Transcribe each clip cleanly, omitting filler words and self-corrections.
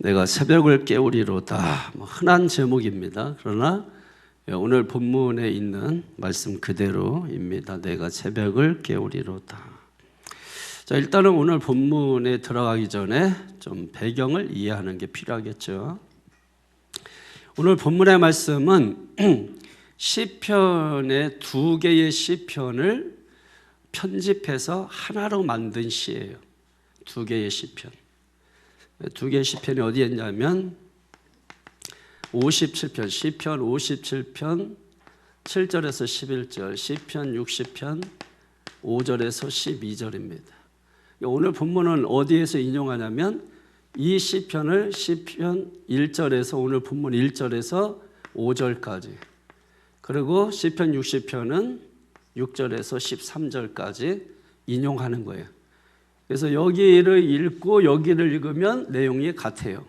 내가 새벽을 깨우리로다. 흔한 제목입니다. 그러나 오늘 본문에 있는 말씀 그대로입니다. 내가 새벽을 깨우리로다. 자, 일단은 오늘 본문에 들어가기 전에 좀 배경을 이해하는 게 필요하겠죠. 오늘 본문의 말씀은 시편의 두 개의 시편을 편집해서 하나로 만든 시예요. 두 개의 시편. 두 개의 시편이 어디에 있냐면 57편, 시편 57편 7절에서 11절, 시편 60편 5절에서 12절입니다. 오늘 본문은 어디에서 인용하냐면 이 시편을 시편 1절에서 오늘 본문 1절에서 5절까지, 그리고 시편 60편은 6절에서 13절까지 인용하는 거예요. 그래서 여기를 읽고 여기를 읽으면 내용이 같아요.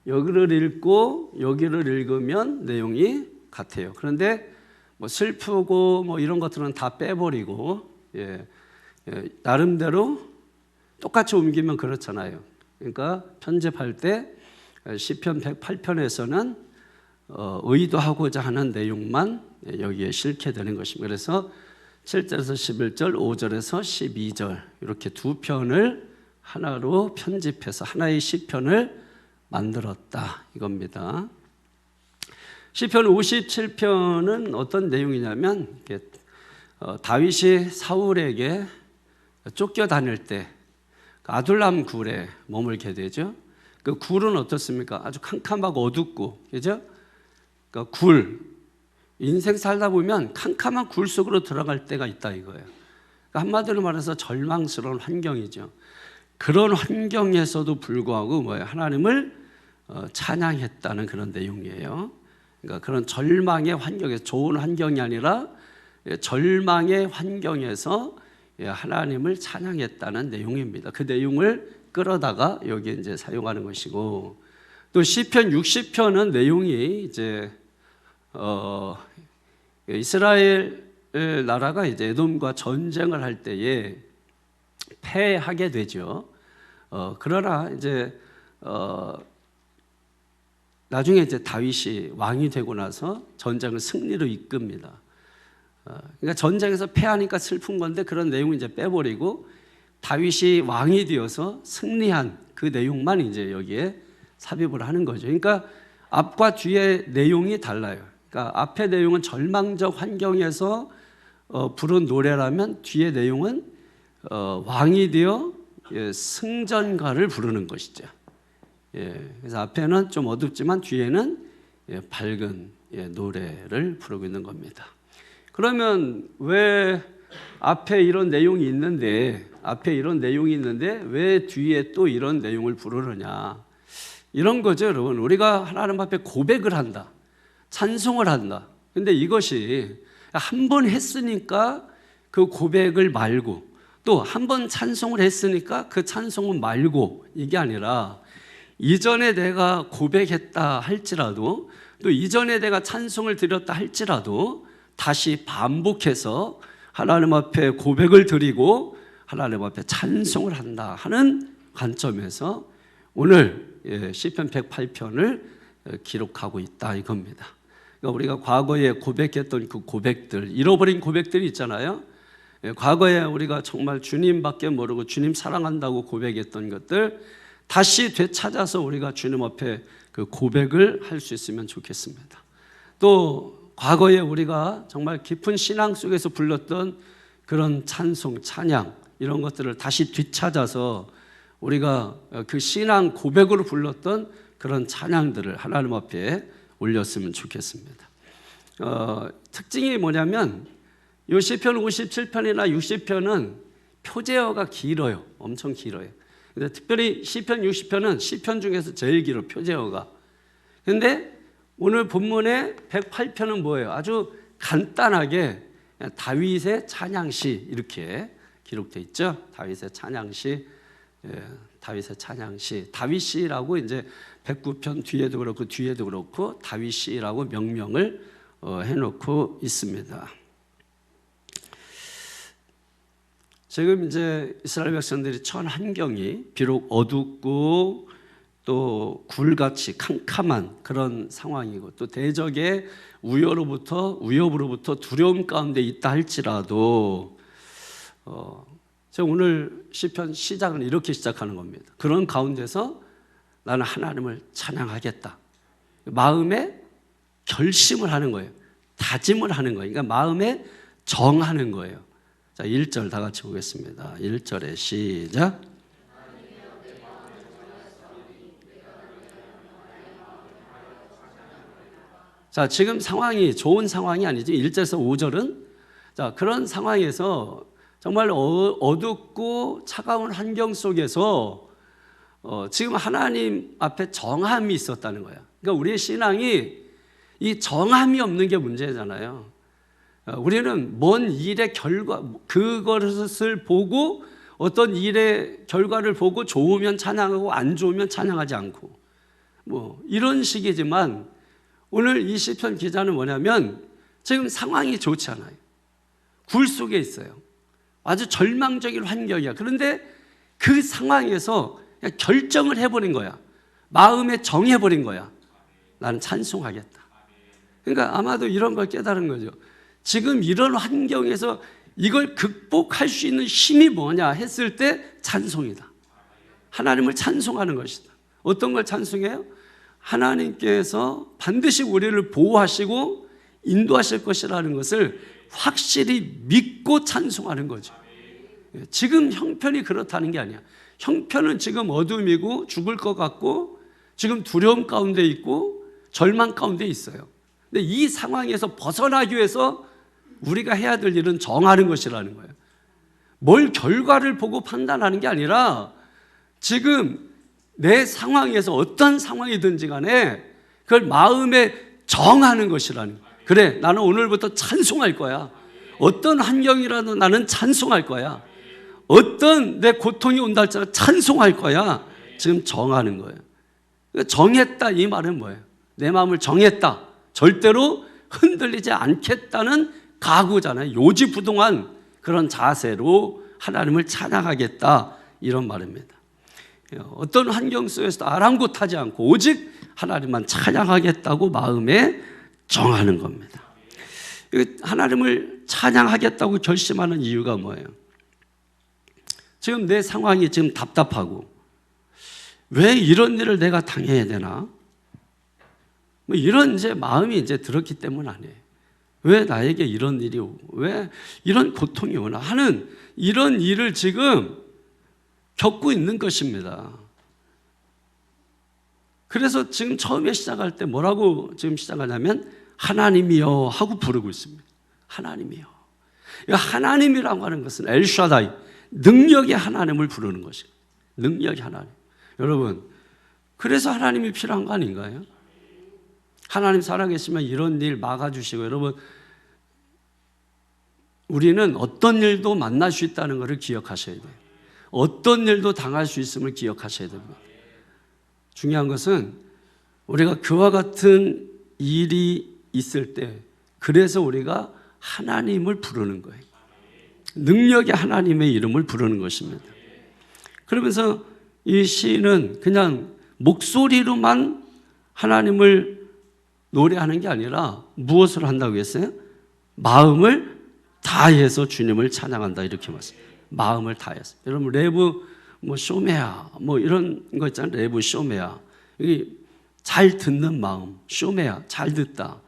여기를 읽고 여기를 읽으면 내용이 같아요. 그런데 뭐 슬프고 이런 것들은 다 빼버리고 나름대로 똑같이 옮기면 그렇잖아요. 그러니까 편집할 때 시편 108편에서는 의도하고자 하는 내용만 여기에 실게 되는 것입니다. 그래서 7절에서 11절, 5절에서 12절 이렇게 두 편을 하나로 편집해서 하나의 시편을 만들었다 이겁니다. 시편 57편은 어떤 내용이냐면 다윗이 사울에게 쫓겨다닐 때 아둘람 굴에 머물게 되죠. 그 굴은 어떻습니까? 아주 캄캄하고 어둡고, 그죠? 그러니까 굴, 인생 살다 보면 캄캄한 굴 속으로 들어갈 때가 있다 이거예요. 그러니까 한마디로 말해서 절망스러운 환경이죠. 그런 환경에서도 불구하고 하나님을 찬양했다는 그런 내용이에요. 그러니까 그런 절망의 환경에서, 좋은 환경이 아니라 절망의 환경에서 하나님을 찬양했다는 내용입니다. 그 내용을 끌어다가 여기 이제 사용하는 것이고, 또 시편 60편은 내용이 이제 이스라엘 나라가 이제 에돔과 전쟁을 할 때에 패하게 되죠. 그러나 이제 나중에 이제 다윗이 왕이 되고 나서 전쟁을 승리로 이끕니다. 그러니까 전쟁에서 패하니까 슬픈 건데 그런 내용을 이제 빼버리고 다윗이 왕이 되어서 승리한 그 내용만 이제 여기에 삽입을 하는 거죠. 그러니까 앞과 뒤의 내용이 달라요. 그러니까 앞의 내용은 절망적 환경에서 부른 노래라면 뒤의 내용은 왕이 되어 승전가를 부르는 것이죠. 그래서 앞에는 좀 어둡지만 뒤에는 밝은 노래를 부르고 있는 겁니다. 그러면 왜 앞에 이런 내용이 있는데 왜 뒤에 또 이런 내용을 부르느냐, 이런 거죠. 여러분, 우리가 하나님 앞에 고백을 한다, 찬송을 한다. 근데 이것이 한 번 했으니까 그 고백을 말고, 또 한 번 찬송을 했으니까 그 찬송은 말고, 이게 아니라 이전에 내가 고백했다 할지라도, 또 이전에 내가 찬송을 드렸다 할지라도 다시 반복해서 하나님 앞에 고백을 드리고 하나님 앞에 찬송을 한다 하는 관점에서 오늘 시편 108편을 기록하고 있다 이겁니다. 그러니까 우리가 과거에 고백했던 그 고백들, 잃어버린 고백들이 있잖아요. 과거에 우리가 정말 주님밖에 모르고 주님 사랑한다고 고백했던 것들 다시 되찾아서 우리가 주님 앞에 그 고백을 할 수 있으면 좋겠습니다. 또 과거에 우리가 정말 깊은 신앙 속에서 불렀던 그런 찬송, 찬양 이런 것들을 다시 되찾아서 우리가 그 신앙 고백으로 불렀던 그런 찬양들을 하나님 앞에 올렸으면 좋겠습니다. 특징이 뭐냐면 이 시편 57편이나 60편은 표제어가 길어요. 엄청 길어요. 근데 특별히 시편 60편은 시편 중에서 제일 길어, 표제어가. 근데 오늘 본문의 108편은 뭐예요? 아주 간단하게 다윗의 찬양시 이렇게 기록되어 있죠. 다윗의 찬양시, 다윗의 찬양시, 다윗시라고 이제 109편 뒤에도 그렇고 다윗시라고 명명을 해놓고 있습니다. 지금 이제 이스라엘 백성들이 처한 환경이 비록 어둡고 또 굴같이 캄캄한 그런 상황이고 또 대적의 위협으로부터 두려움 가운데 있다 할지라도 제가 오늘 시편 시작은 이렇게 시작하는 겁니다. 그런 가운데서 나는 하나님을 찬양하겠다. 마음에 결심을 하는 거예요. 다짐을 하는 거예요. 그러니까 마음에 정하는 거예요. 자, 1절 다 같이 보겠습니다. 1절에 시작. 자, 지금 상황이 좋은 상황이 아니지. 1절에서 5절은 자, 그런 상황에서 정말 어둡고 차가운 환경 속에서 지금 하나님 앞에 정함이 있었다는 거야. 그러니까 우리의 신앙이 이 정함이 없는 게 문제잖아요. 우리는 뭔 일의 결과, 그것을 보고 어떤 일의 결과를 보고 좋으면 찬양하고 안 좋으면 찬양하지 않고 뭐 이런 식이지만 오늘 이 시편 기자는 뭐냐면 지금 상황이 좋지 않아요. 굴 속에 있어요. 아주 절망적인 환경이야. 그런데 그 상황에서 그냥 결정을 해버린 거야. 마음에 정해버린 거야. 나는 찬송하겠다. 그러니까 아마도 이런 걸 깨달은 거죠. 지금 이런 환경에서 이걸 극복할 수 있는 힘이 뭐냐 했을 때 찬송이다. 하나님을 찬송하는 것이다. 어떤 걸 찬송해요? 하나님께서 반드시 우리를 보호하시고 인도하실 것이라는 것을 확실히 믿고 찬송하는 거죠. 지금 형편이 그렇다는 게 아니야. 형편은 지금 어둠이고 죽을 것 같고 지금 두려움 가운데 있고 절망 가운데 있어요. 근데 이 상황에서 벗어나기 위해서 우리가 해야 될 일은 정하는 것이라는 거예요. 뭘 결과를 보고 판단하는 게 아니라 지금 내 상황에서 어떤 상황이든지 간에 그걸 마음에 정하는 것이라는 거예요. 그래, 나는 오늘부터 찬송할 거야. 어떤 환경이라도 나는 찬송할 거야. 어떤 내 고통이 온다 할지라도 찬송할 거야. 지금 정하는 거예요. 정했다 이 말은 뭐예요? 내 마음을 정했다. 절대로 흔들리지 않겠다는 각오잖아요. 요지부동한 그런 자세로 하나님을 찬양하겠다 이런 말입니다. 어떤 환경 속에서도 아랑곳하지 않고 오직 하나님만 찬양하겠다고 마음에 정하는 겁니다. 하나님을 찬양하겠다고 결심하는 이유가 뭐예요? 지금 내 상황이 지금 답답하고 왜 이런 일을 내가 당해야 되나? 뭐 이런 이제 마음이 이제 들었기 때문 아니에요. 왜 나에게 이런 일이 오고 왜 이런 고통이 오나 하는 이런 일을 지금 겪고 있는 것입니다. 그래서 지금 처음에 시작할 때 뭐라고 지금 시작하냐면 하나님이여 하고 부르고 있습니다. 하나님이여. 하나님이라고 하는 것은 엘샤다이, 능력의 하나님을 부르는 것입니다. 능력의 하나님. 여러분, 그래서 하나님이 필요한 거 아닌가요? 하나님 살아계시면 이런 일 막아주시고, 여러분, 우리는 어떤 일도 만날 수 있다는 것을 기억하셔야 돼요. 어떤 일도 당할 수 있음을 기억하셔야 됩니다. 중요한 것은 우리가 그와 같은 일이 있을 때 그래서 우리가 하나님을 부르는 거예요. 능력의 하나님의 이름을 부르는 것입니다. 그러면서 이 시인은 그냥 목소리로만 하나님을 노래하는 게 아니라 무엇을 한다고 했어요? 마음을 다해서 주님을 찬양한다 이렇게 말씀합니다. 마음을 다해서. 여러분 레브 뭐 쇼메아 뭐 이런 거 있잖아요. 레브 쇼메아. 여기 잘 듣는 마음, 쇼메아 잘 듣다.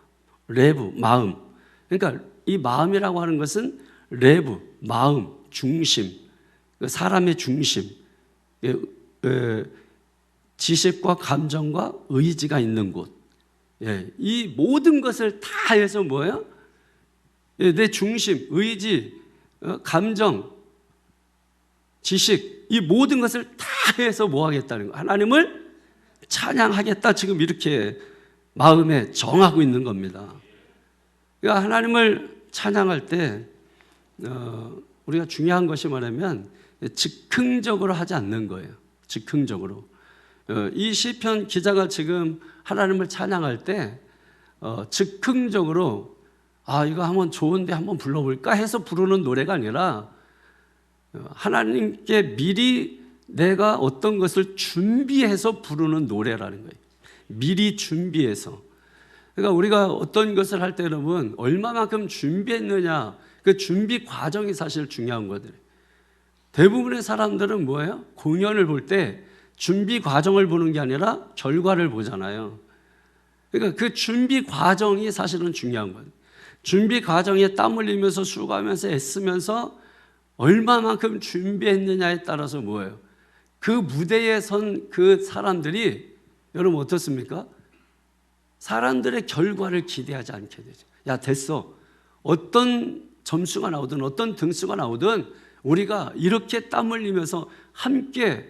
레브 마음. 그러니까 이 마음이라고 하는 것은 레브 마음 중심, 사람의 중심, 지식과 감정과 의지가 있는 곳. 이 모든 것을 다 해서 뭐예요? 내 중심, 의지, 감정, 지식, 이 모든 것을 다 해서 뭐 하겠다는 거예요? 하나님을 찬양하겠다. 지금 이렇게 마음에 정하고 있는 겁니다. 그러니까 하나님을 찬양할 때 우리가 중요한 것이 뭐냐면 즉흥적으로 하지 않는 거예요. 즉흥적으로. 이 시편 기자가 지금 하나님을 찬양할 때 즉흥적으로 이거 한번 좋은데 한번 불러볼까 해서 부르는 노래가 아니라 하나님께 미리 내가 어떤 것을 준비해서 부르는 노래라는 거예요. 미리 준비해서. 그러니까 우리가 어떤 것을 할 때 여러분 얼마만큼 준비했느냐, 그 준비 과정이 사실 중요한 거거든요. 대부분의 사람들은 뭐예요? 공연을 볼 때 준비 과정을 보는 게 아니라 결과를 보잖아요. 그러니까 그 준비 과정이 사실은 중요한 거예요. 준비 과정에 땀 흘리면서 수고하면서 애쓰면서 얼마만큼 준비했느냐에 따라서 뭐예요? 그 무대에 선 그 사람들이 여러분 어떻습니까? 사람들의 결과를 기대하지 않게 되죠. 야, 됐어. 어떤 점수가 나오든 어떤 등수가 나오든 우리가 이렇게 땀 흘리면서 함께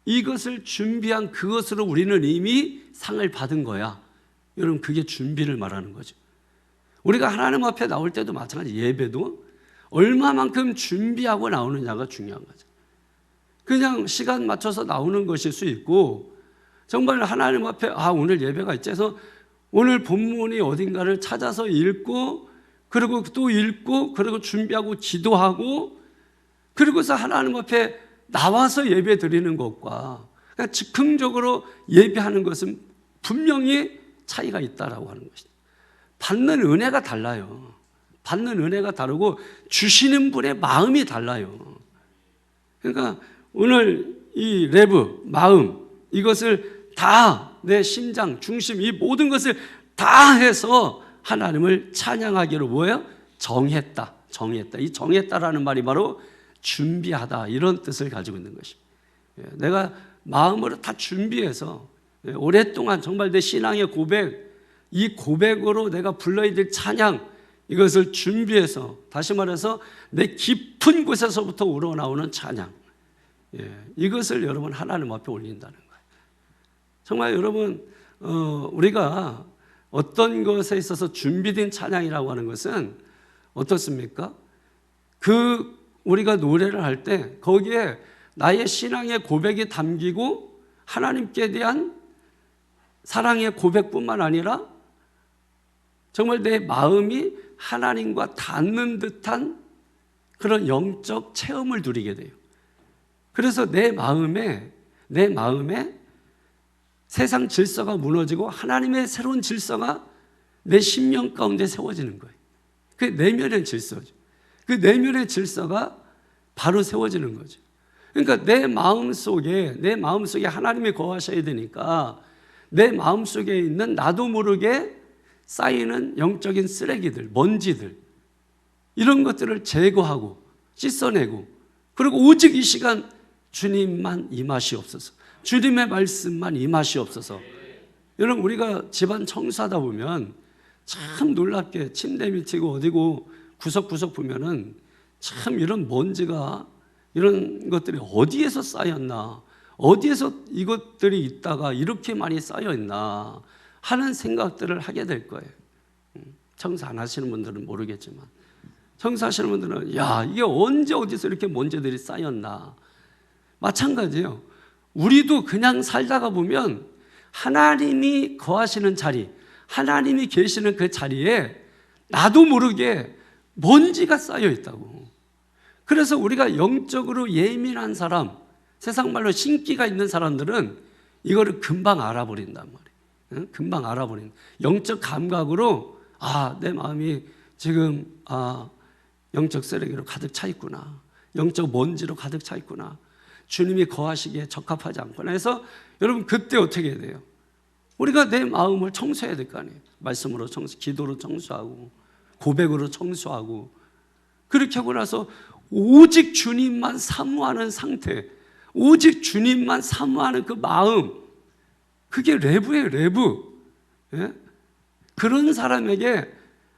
이것을 준비한 그것으로 우리는 이미 상을 받은 거야. 여러분 그게 준비를 말하는 거죠. 우리가 하나님 앞에 나올 때도 마찬가지, 예배도 얼마만큼 준비하고 나오느냐가 중요한 거죠. 그냥 시간 맞춰서 나오는 것일 수 있고 정말 하나님 앞에 오늘 예배가 있지 해서 오늘 본문이 어딘가를 찾아서 읽고 그리고 또 읽고 그리고 준비하고 기도하고 그리고서 하나님 앞에 나와서 예배 드리는 것과 그러니까 즉흥적으로 예배하는 것은 분명히 차이가 있다라고 하는 것이죠. 받는 은혜가 달라요. 받는 은혜가 다르고 주시는 분의 마음이 달라요. 그러니까 오늘 이 레브, 마음 이것을 다 내 심장, 중심 이 모든 것을 다 해서 하나님을 찬양하기로 뭐예요? 정했다. 이 정했다라는 말이 바로 준비하다 이런 뜻을 가지고 있는 것입니다. 내가 마음으로 다 준비해서 오랫동안 정말 내 신앙의 고백, 이 고백으로 내가 불러야 될 찬양 이것을 준비해서 다시 말해서 내 깊은 곳에서부터 우러나오는 찬양 이것을 여러분 하나님 앞에 올린다는 거예요. 정말 여러분 우리가 어떤 것에 있어서 준비된 찬양이라고 하는 것은 어떻습니까? 우리가 노래를 할 때 거기에 나의 신앙의 고백이 담기고 하나님께 대한 사랑의 고백뿐만 아니라 정말 내 마음이 하나님과 닿는 듯한 그런 영적 체험을 누리게 돼요. 그래서 내 마음에 세상 질서가 무너지고 하나님의 새로운 질서가 내 심령 가운데 세워지는 거예요. 그 내면의 질서죠. 그 내면의 질서가 바로 세워지는 거죠. 그러니까 내 마음속에 하나님이 거하셔야 되니까 내 마음속에 있는 나도 모르게 쌓이는 영적인 쓰레기들, 먼지들 이런 것들을 제거하고 씻어내고 그리고 오직 이 시간 주님만 임하시옵소서. 주님의 말씀만 임하시옵소서. 여러분 우리가 집안 청소하다 보면 참 놀랍게 침대 밑이고 어디고 구석구석 보면은 참 이런 먼지가 이런 것들이 어디에서 쌓였나, 어디에서 이것들이 있다가 이렇게 많이 쌓여있나 하는 생각들을 하게 될 거예요. 청소 안 하시는 분들은 모르겠지만 청소하시는 분들은 이게 언제 어디서 이렇게 먼지들이 쌓였나. 마찬가지예요. 우리도 그냥 살다가 보면 하나님이 거하시는 자리, 하나님이 계시는 그 자리에 나도 모르게 먼지가 쌓여 있다고. 그래서 우리가 영적으로 예민한 사람, 세상 말로 신기가 있는 사람들은 이거를 금방 알아버린단 말이에요. 금방 알아버린 영적 감각으로 내 마음이 지금 영적 쓰레기로 가득 차 있구나. 영적 먼지로 가득 차 있구나. 주님이 거하시기에 적합하지 않구나 해서 여러분 그때 어떻게 해야 돼요? 우리가 내 마음을 청소해야 될 거 아니에요. 말씀으로 청소, 기도로 청소하고 고백으로 청소하고 그렇게 하고 나서 오직 주님만 사모하는 상태, 오직 주님만 사모하는 그 마음, 그게 레브예요. 레브. 그런 사람에게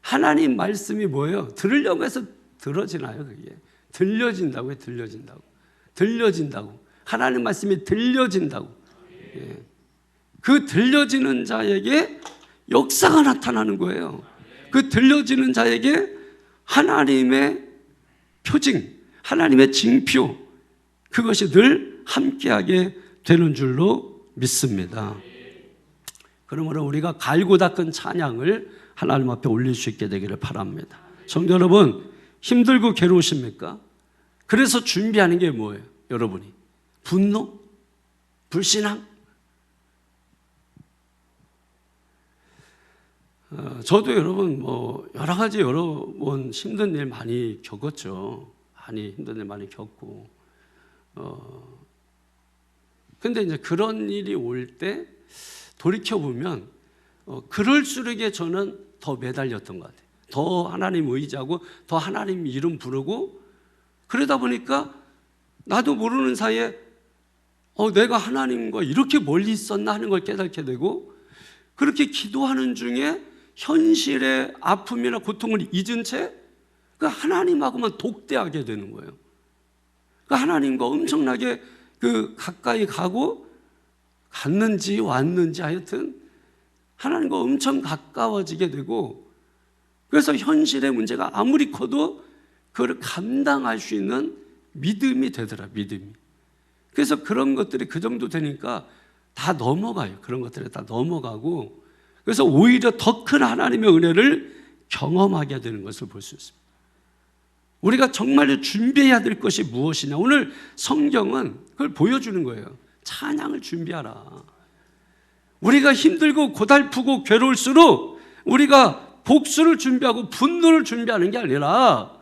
하나님 말씀이 뭐예요? 들으려고 해서 들어지나요? 그게 들려진다고요. 들려진다고. 하나님 말씀이 들려진다고. 그 들려지는 자에게 역사가 나타나는 거예요. 그 들려지는 자에게 하나님의 표징, 하나님의 징표, 그것이 늘 함께하게 되는 줄로 믿습니다. 그러므로 우리가 갈고 닦은 찬양을 하나님 앞에 올릴 수 있게 되기를 바랍니다. 성도 여러분, 힘들고 괴로우십니까? 그래서 준비하는 게 뭐예요? 여러분이 분노? 불신앙? 저도 여러분 여러 가지 여러 번 힘든 일 많이 겪었죠. 많이 힘든 일 많이 겪고 근데 이제 그런 일이 올 때 돌이켜보면 그럴수록에 저는 더 매달렸던 것 같아요. 더 하나님 의지하고 더 하나님 이름 부르고 그러다 보니까 나도 모르는 사이에 내가 하나님과 이렇게 멀리 있었나 하는 걸 깨닫게 되고 그렇게 기도하는 중에 현실의 아픔이나 고통을 잊은 채 그 하나님하고만 독대하게 되는 거예요. 그 하나님과 엄청나게 가까이 갔는지 왔는지 하여튼 하나님과 엄청 가까워지게 되고 그래서 현실의 문제가 아무리 커도 그걸 감당할 수 있는 믿음이 되더라, 믿음이. 그래서 그런 것들이 그 정도 되니까 다 넘어가요. 그런 것들이 다 넘어가고 그래서 오히려 더 큰 하나님의 은혜를 경험하게 되는 것을 볼 수 있습니다. 우리가 정말로 준비해야 될 것이 무엇이냐. 오늘 성경은 그걸 보여주는 거예요. 찬양을 준비하라. 우리가 힘들고 고달프고 괴로울수록 우리가 복수를 준비하고 분노를 준비하는 게 아니라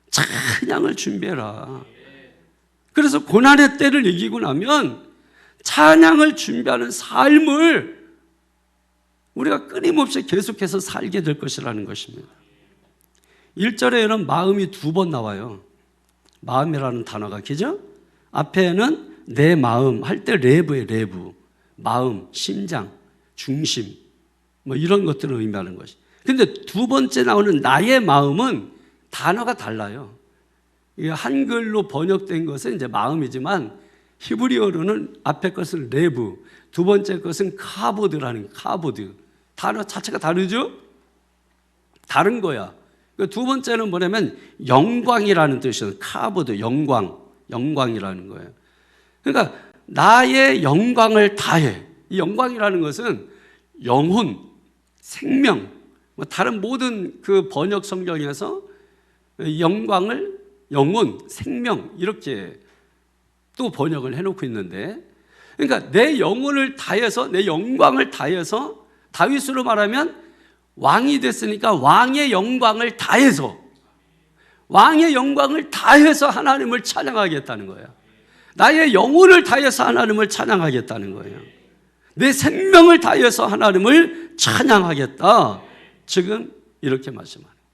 찬양을 준비해라. 그래서 고난의 때를 이기고 나면 찬양을 준비하는 삶을 우리가 끊임없이 계속해서 살게 될 것이라는 것입니다. 1절에는 마음이 2번 나와요. 마음이라는 단어가, 그죠? 앞에는 내 마음 할 때 레브예요, 레브. 마음, 심장, 중심 이런 것들을 의미하는 것이. 근데 2번째 나오는 나의 마음은 단어가 달라요. 이게 한글로 번역된 것은 이제 마음이지만 히브리어로는 앞에 것은 레브, 2번째 것은 카보드라는 카보드. 단어 자체가 다르죠? 다른 거야. 2번째는 뭐냐면 영광이라는 뜻이에요. 카보드, 영광이라는 거예요. 그러니까 나의 영광을 다해. 이 영광이라는 것은 영혼, 생명, 다른 모든 그 번역 성경에서 영광을 영혼, 생명 이렇게 또 번역을 해놓고 있는데, 그러니까 내 영혼을 다해서 내 영광을 다해서 다윗으로 말하면 왕이 됐으니까 왕의 영광을 다해서 하나님을 찬양하겠다는 거예요. 나의 영혼을 다해서 하나님을 찬양하겠다는 거예요. 내 생명을 다해서 하나님을 찬양하겠다. 지금 이렇게 말씀하는 거예요.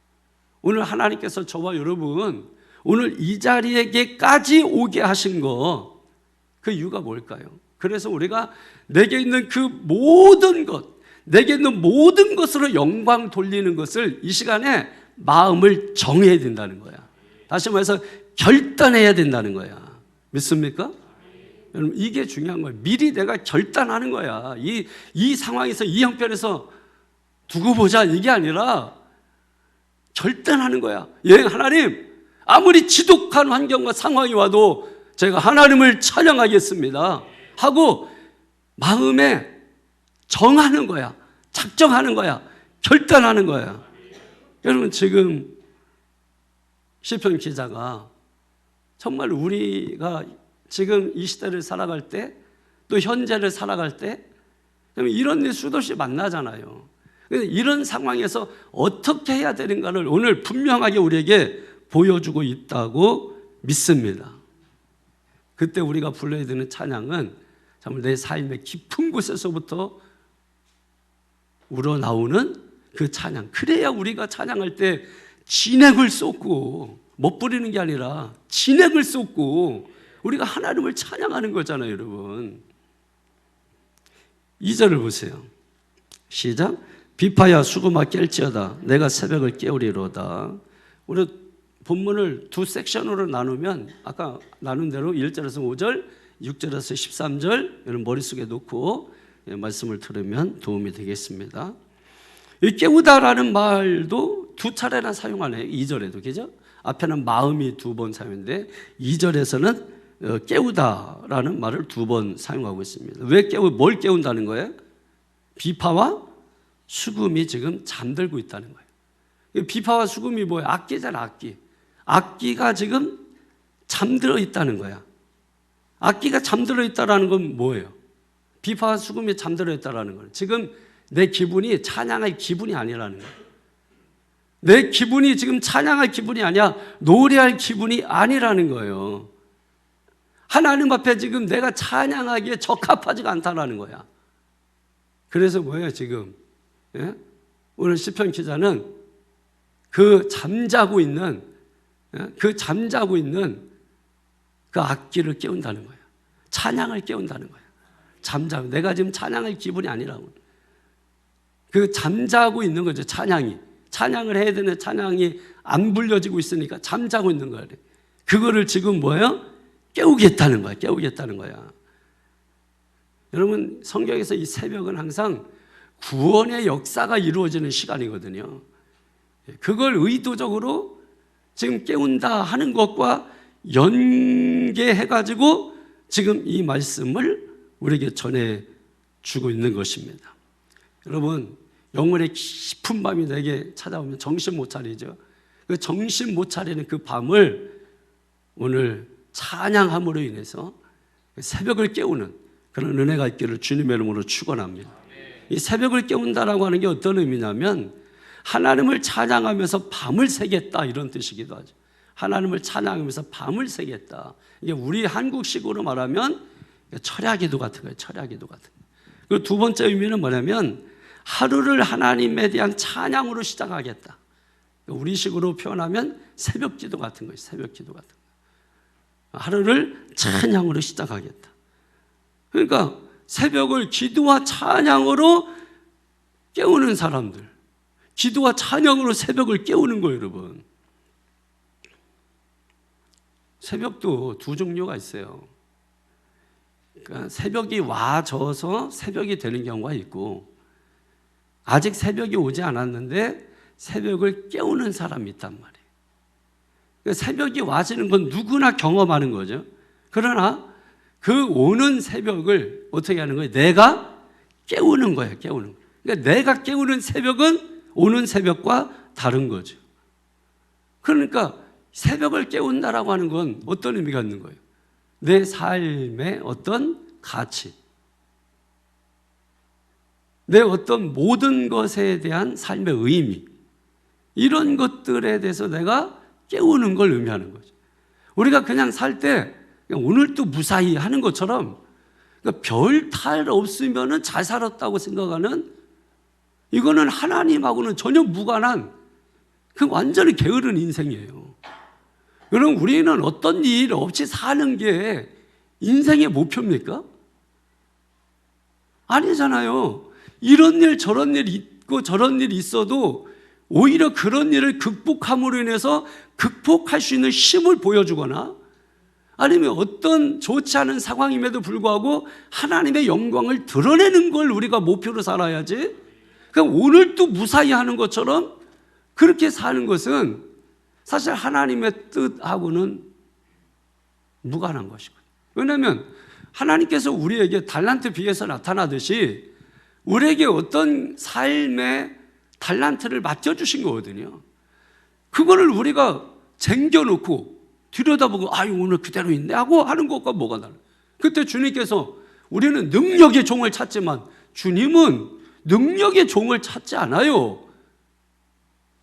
오늘 하나님께서 저와 여러분 오늘 이 자리에게까지 오게 하신 거, 그 이유가 뭘까요? 그래서 우리가 내게 있는 그 모든 것, 내게 있는 모든 것으로 영광 돌리는 것을 이 시간에 마음을 정해야 된다는 거야. 다시 말해서 결단해야 된다는 거야. 믿습니까? 여러분, 이게 중요한 거예요. 미리 내가 결단하는 거야. 이 상황에서, 이 형편에서 두고 보자 이게 아니라 결단하는 거야. 하나님, 아무리 지독한 환경과 상황이 와도 제가 하나님을 찬양하겠습니다 하고 마음에 정하는 거야. 작정하는 거야. 결단하는 거야. 여러분, 지금 시편 기자가 정말 우리가 지금 이 시대를 살아갈 때, 또 현재를 살아갈 때 이런 일 수없이 만나잖아요. 이런 상황에서 어떻게 해야 되는가를 오늘 분명하게 우리에게 보여주고 있다고 믿습니다. 그때 우리가 불러야 되는 찬양은 정말 내 삶의 깊은 곳에서부터 우러나오는 그 찬양. 그래야 우리가 찬양할 때 진액을 쏟고, 멋부리는 게 아니라 진액을 쏟고 우리가 하나님을 찬양하는 거잖아요, 여러분. 2절을 보세요. 시작. 비파야 수금아 깰지어다 내가 새벽을 깨우리로다. 우리 본문을 두 섹션으로 나누면 아까 나눈 대로 1절에서 5절, 6절에서 13절 여러분 머릿속에 놓고 말씀을 들으면 도움이 되겠습니다. 이 깨우다라는 말도 두 차례나 사용하네요. 2절에도, 그죠? 앞에는 마음이 2번 사용인데 2절에서는 깨우다라는 말을 2번 사용하고 있습니다. 뭘 깨운다는 거예요? 비파와 수금이 지금 잠들고 있다는 거예요. 비파와 수금이 뭐예요? 악기잖아, 악기. 악기가 지금 잠들어 있다는 거야. 악기가 잠들어 있다라는 건 뭐예요? 비파와 수금이 잠들어 있다라는 거예요. 지금 내 기분이 찬양할 기분이 아니라는 거예요. 내 기분이 지금 찬양할 기분이 아니야. 노래할 기분이 아니라는 거예요. 하나님 앞에 지금 내가 찬양하기에 적합하지가 않다라는 거야. 그래서 뭐예요 지금? 예? 오늘 시편 기자는 그 잠자고 있는 그 악기를 깨운다는 거예요. 찬양을 깨운다는 거예요. 잠자고 내가 지금 찬양할 기분이 아니라고. 그 잠자고 있는 거죠. 찬양을 해야 되는 찬양이 안 불려지고 있으니까 잠자고 있는 거예요. 그거를 지금 뭐예요? 깨우겠다는 거야. 여러분 성경에서 이 새벽은 항상 구원의 역사가 이루어지는 시간이거든요. 그걸 의도적으로 지금 깨운다 하는 것과 연계해가지고 지금 이 말씀을 우리에게 전해주고 있는 것입니다. 여러분 영혼의 깊은 밤이 내게 찾아오면 정신 못 차리죠. 그 정신 못 차리는 그 밤을 오늘 찬양함으로 인해서 새벽을 깨우는 그런 은혜가 있기를 주님의 이름으로 축원합니다. 이 새벽을 깨운다라고 하는 게 어떤 의미냐면 하나님을 찬양하면서 밤을 새겠다 이런 뜻이기도 하죠. 하나님을 찬양하면서 밤을 새겠다. 이게 우리 한국식으로 말하면 철야기도 같은 거예요. 철야기도 같은 거예요. 그리고 두 번째 의미는 뭐냐면 하루를 하나님에 대한 찬양으로 시작하겠다. 우리식으로 표현하면 새벽기도 같은 거예요. 새벽기도 같은 거예요. 하루를 찬양으로 시작하겠다. 그러니까 새벽을 기도와 찬양으로 깨우는 사람들, 기도와 찬양으로 새벽을 깨우는 거예요, 여러분. 새벽도 두 종류가 있어요. 그러니까 새벽이 와져서 새벽이 되는 경우가 있고 아직 새벽이 오지 않았는데 새벽을 깨우는 사람이 있단 말이에요. 그러니까 새벽이 와지는 건 누구나 경험하는 거죠. 그러나 그 오는 새벽을 어떻게 하는 거예요? 내가 깨우는 거예요. 깨우는 거예요. 그러니까 내가 깨우는 새벽은 오는 새벽과 다른 거죠. 그러니까 새벽을 깨운다라고 하는 건 어떤 의미가 있는 거예요? 내 삶의 어떤 가치, 내 어떤 모든 것에 대한 삶의 의미, 이런 것들에 대해서 내가 깨우는 걸 의미하는 거죠. 우리가 그냥 살 때 오늘도 무사히 하는 것처럼 별 탈 없으면 잘 살았다고 생각하는, 이거는 하나님하고는 전혀 무관한 그 완전히 게으른 인생이에요. 그럼 우리는 어떤 일 없이 사는 게 인생의 목표입니까? 아니잖아요. 이런 일 저런 일 있고 저런 일이 있어도 오히려 그런 일을 극복함으로 인해서 극복할 수 있는 힘을 보여주거나 아니면 어떤 좋지 않은 상황임에도 불구하고 하나님의 영광을 드러내는 걸 우리가 목표로 살아야지, 그냥 오늘도 무사히 하는 것처럼 그렇게 사는 것은 사실 하나님의 뜻하고는 무관한 것이거든요. 왜냐하면 하나님께서 우리에게 달란트 비에서 나타나듯이 우리에게 어떤 삶의 달란트를 맡겨주신 거거든요. 그거를 우리가 쟁겨놓고 들여다보고 오늘 그대로 있네 하고 하는 것과 뭐가 달라요? 그때 주님께서 우리는 능력의 종을 찾지만 주님은 능력의 종을 찾지 않아요.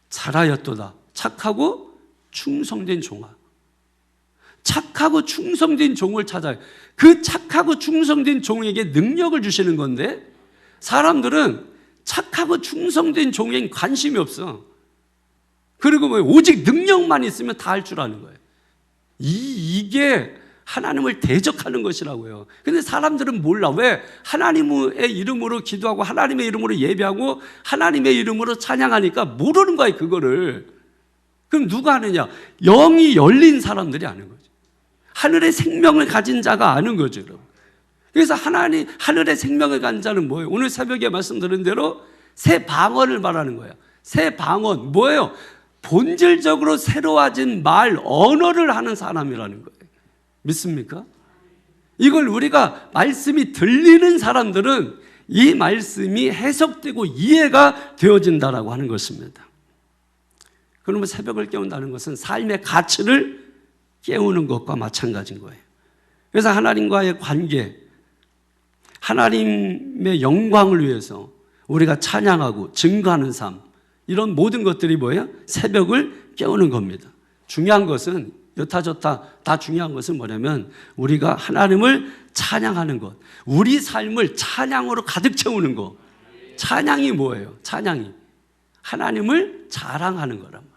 잘하였도다. 착하고 충성된 종아. 착하고 충성된 종을 찾아요. 그 착하고 충성된 종에게 능력을 주시는 건데 사람들은 착하고 충성된 종에게 관심이 없어. 그리고 오직 능력만 있으면 다 할 줄 아는 거예요. 이게 하나님을 대적하는 것이라고요. 근데 사람들은 몰라. 왜? 하나님의 이름으로 기도하고 하나님의 이름으로 예배하고 하나님의 이름으로 찬양하니까 모르는 거예요, 그거를. 그럼 누가 아느냐? 영이 열린 사람들이 아는 거죠. 하늘의 생명을 가진 자가 아는 거죠, 여러분. 그래서 하늘의 생명을 가진 자는 뭐예요? 오늘 새벽에 말씀드린 대로 새 방언을 말하는 거예요. 새 방언, 뭐예요? 본질적으로 새로워진 언어를 하는 사람이라는 거예요. 믿습니까? 이걸 우리가 말씀이 들리는 사람들은 이 말씀이 해석되고 이해가 되어진다라고 하는 것입니다. 그러면 새벽을 깨운다는 것은 삶의 가치를 깨우는 것과 마찬가지인 거예요. 그래서 하나님과의 관계, 하나님의 영광을 위해서 우리가 찬양하고 증거하는 삶, 이런 모든 것들이 뭐예요? 새벽을 깨우는 겁니다. 중요한 것은 여타저타 다 중요한 것은 뭐냐면 우리가 하나님을 찬양하는 것, 우리 삶을 찬양으로 가득 채우는 것. 찬양이 뭐예요? 찬양이 하나님을 자랑하는 거란 말이에요.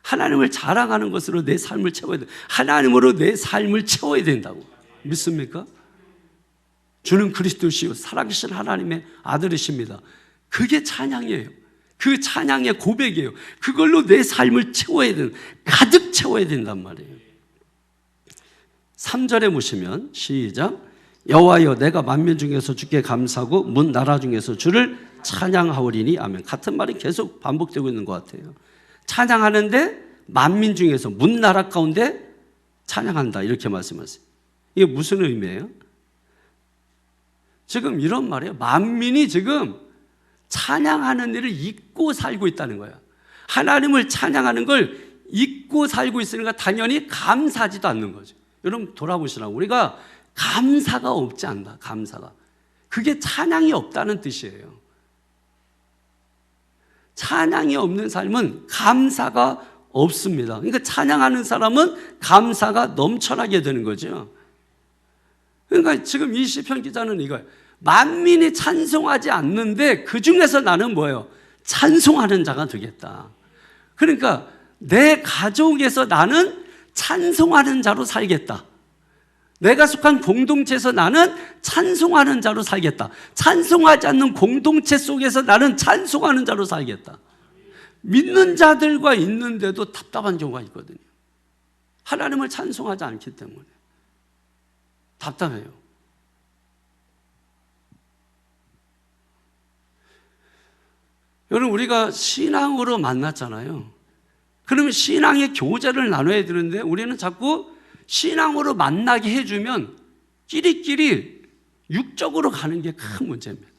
하나님을 자랑하는 것으로 내 삶을 채워야 돼. 하나님으로 내 삶을 채워야 된다고. 믿습니까? 주는 그리스도시요 살아계신 하나님의 아들이십니다. 그게 찬양이에요. 그 찬양의 고백이에요. 그걸로 내 삶을 채워야 되는, 가득 채워야 된단 말이에요. 3절에 보시면 시작. 여호와여 내가 만민 중에서 주께 감사하고 문 나라 중에서 주를 찬양하오리니 아멘. 같은 말이 계속 반복되고 있는 것 같아요. 찬양하는데 만민 중에서 문 나라 가운데 찬양한다 이렇게 말씀하세요. 이게 무슨 의미예요? 지금 이런 말이에요. 만민이 지금 찬양하는 일을 잊고 살고 있다는 거예요. 하나님을 찬양하는 걸 잊고 살고 있으니까 당연히 감사하지도 않는 거죠. 여러분 돌아보시라고. 우리가 감사가 없지 않나. 감사가. 그게 찬양이 없다는 뜻이에요. 찬양이 없는 삶은 감사가 없습니다. 그러니까 찬양하는 사람은 감사가 넘쳐나게 되는 거죠. 그러니까 지금 이 시편 기자는 이거예요. 만민이 찬송하지 않는데 그 중에서 나는 뭐예요? 찬송하는 자가 되겠다. 그러니까 내 가족에서 나는 찬송하는 자로 살겠다. 내가 속한 공동체에서 나는 찬송하는 자로 살겠다. 찬송하지 않는 공동체 속에서 나는 찬송하는 자로 살겠다. 믿는 자들과 있는데도 답답한 경우가 있거든요. 하나님을 찬송하지 않기 때문에 답답해요. 여러분 우리가 신앙으로 만났잖아요. 그러면 신앙의 교제를 나눠야 되는데 우리는 자꾸 신앙으로 만나게 해주면 끼리끼리 육적으로 가는 게 큰 문제입니다.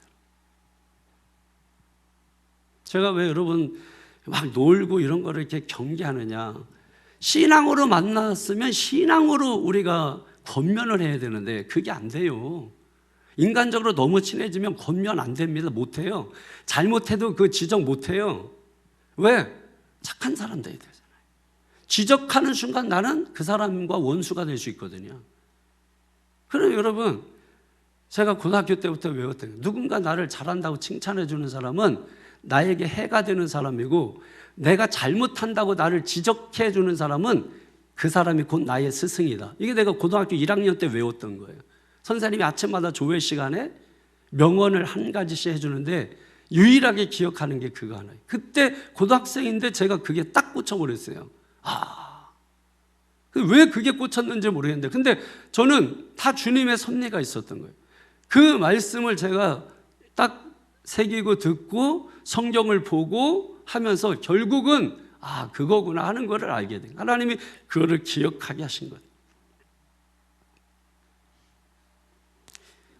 제가 왜 여러분 막 놀고 이런 거를 이렇게 경계하느냐. 신앙으로 만났으면 신앙으로 우리가 권면을 해야 되는데 그게 안 돼요. 인간적으로 너무 친해지면 권면 안 됩니다. 못해요. 잘못해도 그 지적 못해요. 왜? 착한 사람 돼야 되잖아요. 지적하는 순간 나는 그 사람과 원수가 될 수 있거든요. 그럼 여러분 제가 고등학교 때부터 외웠던 누군가 나를 잘한다고 칭찬해 주는 사람은 나에게 해가 되는 사람이고 내가 잘못한다고 나를 지적해 주는 사람은 그 사람이 곧 나의 스승이다. 이게 내가 고등학교 1학년 때 외웠던 거예요. 선생님이 아침마다 조회 시간에 명언을 한 가지씩 해주는데 유일하게 기억하는 게 그거 하나예요. 그때 고등학생인데 제가 그게 딱 꽂혀버렸어요. 왜 그게 꽂혔는지 모르겠는데 근데 저는 다 주님의 섭리가 있었던 거예요. 그 말씀을 제가 딱 새기고 듣고 성경을 보고 하면서 결국은 그거구나 하는 거를 알게 돼요. 하나님이 그거를 기억하게 하신 거예요.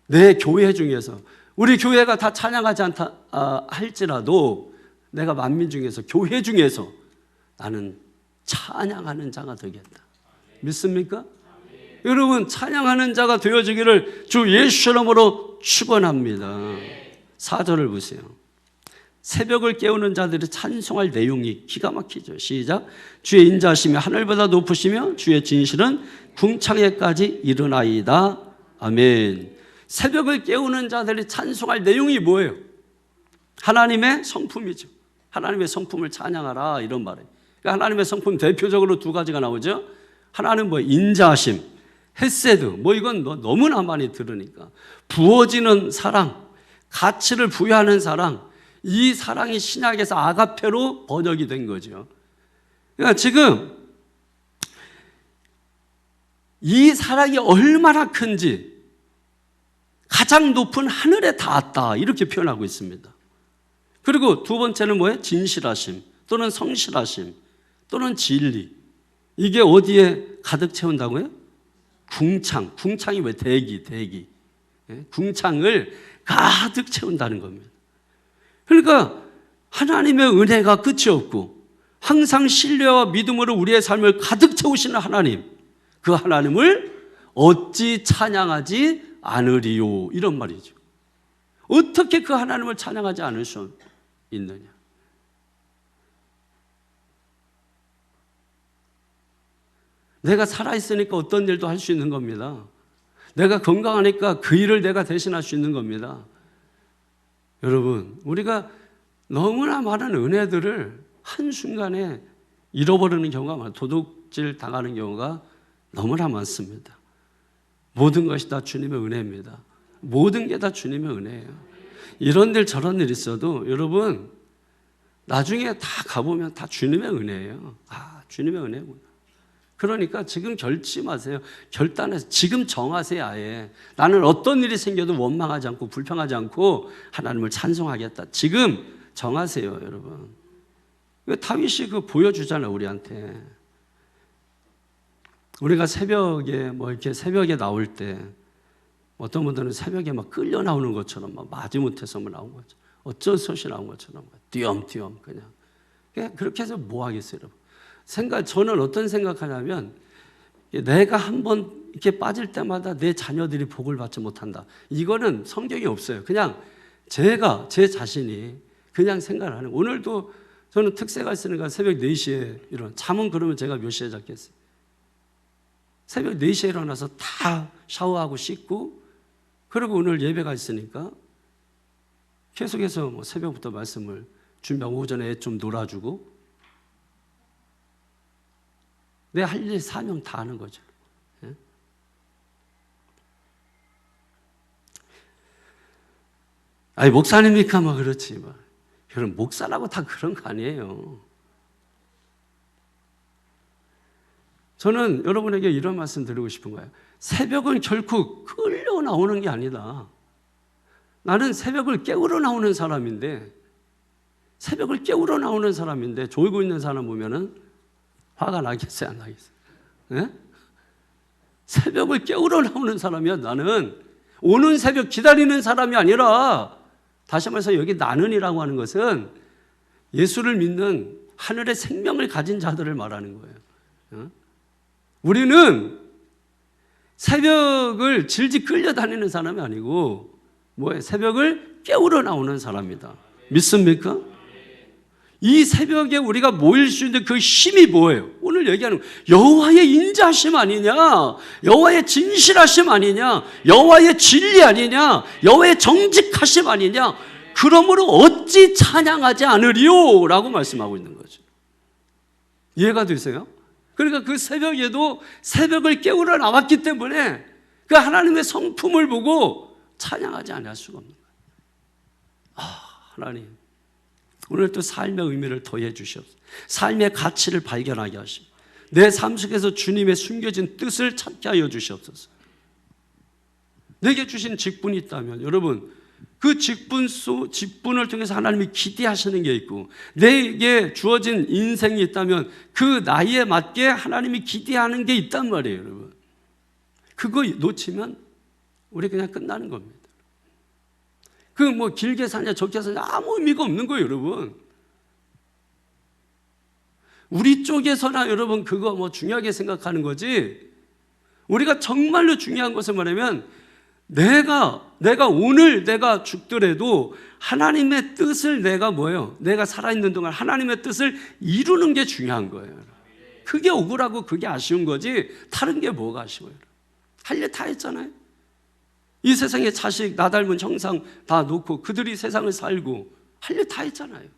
내 교회 중에서 우리 교회가 다 찬양하지 않다 할지라도 내가 만민 중에서 교회 중에서 나는 찬양하는 자가 되겠다. 믿습니까? 여러분 찬양하는 자가 되어지기를 주 예수 이름으로 축원합니다. 4절을 보세요. 새벽을 깨우는 자들이 찬송할 내용이 기가 막히죠. 시작. 주의 인자하심이 하늘보다 높으시며 주의 진실은 궁창에까지 이르나이다. 아멘. 새벽을 깨우는 자들이 찬송할 내용이 뭐예요? 하나님의 성품이죠. 하나님의 성품을 찬양하라 이런 말이에요. 그러니까 하나님의 성품 대표적으로 두 가지가 나오죠. 하나는 인자하심, 헤세드, 이건 너무나 많이 들으니까 부어지는 사랑, 가치를 부여하는 사랑, 이 사랑이 신약에서 아가페로 번역이 된 거죠. 그러니까 지금 이 사랑이 얼마나 큰지 가장 높은 하늘에 닿았다 이렇게 표현하고 있습니다. 그리고 두 번째는 뭐예요? 진실하심 또는 성실하심 또는 진리. 이게 어디에 가득 채운다고요? 궁창. 궁창이 왜 대기. 궁창을 가득 채운다는 겁니다. 그러니까 하나님의 은혜가 끝이 없고 항상 신뢰와 믿음으로 우리의 삶을 가득 채우시는 하나님, 그 하나님을 어찌 찬양하지 않으리요, 이런 말이죠. 어떻게 그 하나님을 찬양하지 않을 수 있느냐. 내가 살아있으니까 어떤 일도 할 수 있는 겁니다. 내가 건강하니까 그 일을 내가 대신할 수 있는 겁니다. 여러분, 우리가 너무나 많은 은혜들을 한순간에 잃어버리는 경우가 많아요. 도둑질 당하는 경우가 너무나 많습니다. 모든 것이 다 주님의 은혜입니다. 모든 게 다 주님의 은혜예요. 이런 일 저런 일 있어도 여러분 나중에 다 가보면 다 주님의 은혜예요. 아, 주님의 은혜구나. 그러니까 지금 결심하세요. 결단해서 지금 정하세요. 아예 나는 어떤 일이 생겨도 원망하지 않고 불평하지 않고 하나님을 찬송하겠다. 지금 정하세요, 여러분. 다윗이 그 보여주잖아요, 우리한테. 우리가 새벽에 이렇게 새벽에 나올 때 어떤 분들은 새벽에 막 끌려 나오는 것처럼 막 마지못해서 나온 거죠. 어쩔 수 없이 나온 것처럼 띄엄띄엄 그냥. 그렇게 해서 뭐 하겠어요, 여러분? 저는 어떤 생각하냐면 내가 한번 이렇게 빠질 때마다 내 자녀들이 복을 받지 못한다. 이거는 성경이 없어요. 그냥 제가 제 자신이 그냥 생각을 하는. 오늘도 저는 특세가 있으니까 새벽 4시에 일어나. 잠은 그러면 제가 몇 시에 잤겠어요? 새벽 4시에 일어나서 다 샤워하고 씻고 그리고 오늘 예배가 있으니까 계속해서 새벽부터 말씀을 준비하고 오전에 애 좀 놀아주고 내 할 일 사명 다 하는 거죠. 예? 아니 목사님이니까 막 그렇지 막. 여러분 목사라고 다 그런 거 아니에요. 저는 여러분에게 이런 말씀 드리고 싶은 거예요. 새벽은 결코 끌려 나오는 게 아니다. 나는 새벽을 깨우러 나오는 사람인데 졸고 있는 사람 보면은 화가 나겠어요, 안 나겠어요? 네? 새벽을 깨우러 나오는 사람이야. 나는 오는 새벽 기다리는 사람이 아니라, 다시 말해서 여기 나는이라고 하는 것은 예수를 믿는 하늘의 생명을 가진 자들을 말하는 거예요. 우리는 새벽을 질질 끌려다니는 사람이 아니고 뭐예요? 새벽을 깨우러 나오는 사람이다. 믿습니까? 이 새벽에 우리가 모일 수 있는 그 힘이 뭐예요? 오늘 얘기하는 여호와의 인자하심 아니냐? 여호와의 진실하심 아니냐? 여호와의 진리 아니냐? 여호와의 정직하심 아니냐? 그러므로 어찌 찬양하지 않으리요? 라고 말씀하고 있는 거죠. 이해가 되세요? 그러니까 그 새벽에도 새벽을 깨우러 나왔기 때문에 그 하나님의 성품을 보고 찬양하지 않을 수가 없는 거예요. 하나님, 오늘 또 삶의 의미를 더해 주시옵소서. 삶의 가치를 발견하게 하시고 내 삶 속에서 주님의 숨겨진 뜻을 찾게 하여 주시옵소서. 내게 주신 직분이 있다면 여러분 그 직분을 통해서 하나님이 기대하시는 게 있고 내게 주어진 인생이 있다면 그 나이에 맞게 하나님이 기대하는 게 있단 말이에요, 여러분. 그거 놓치면 우리 그냥 끝나는 겁니다. 그 길게 사냐 적게 사냐 아무 의미가 없는 거예요, 여러분. 우리 쪽에서나 여러분 그거 중요하게 생각하는 거지. 우리가 정말로 중요한 것은 뭐냐면 내가 오늘 내가 죽더라도 하나님의 뜻을 내가 살아있는 동안 하나님의 뜻을 이루는 게 중요한 거예요. 그게 억울하고 그게 아쉬운 거지 다른 게 뭐가 아쉬워요. 할 일 다 했잖아요. 이 세상에 자식 나 닮은 형상 다 놓고 그들이 세상을 살고 할 일 다 했잖아요.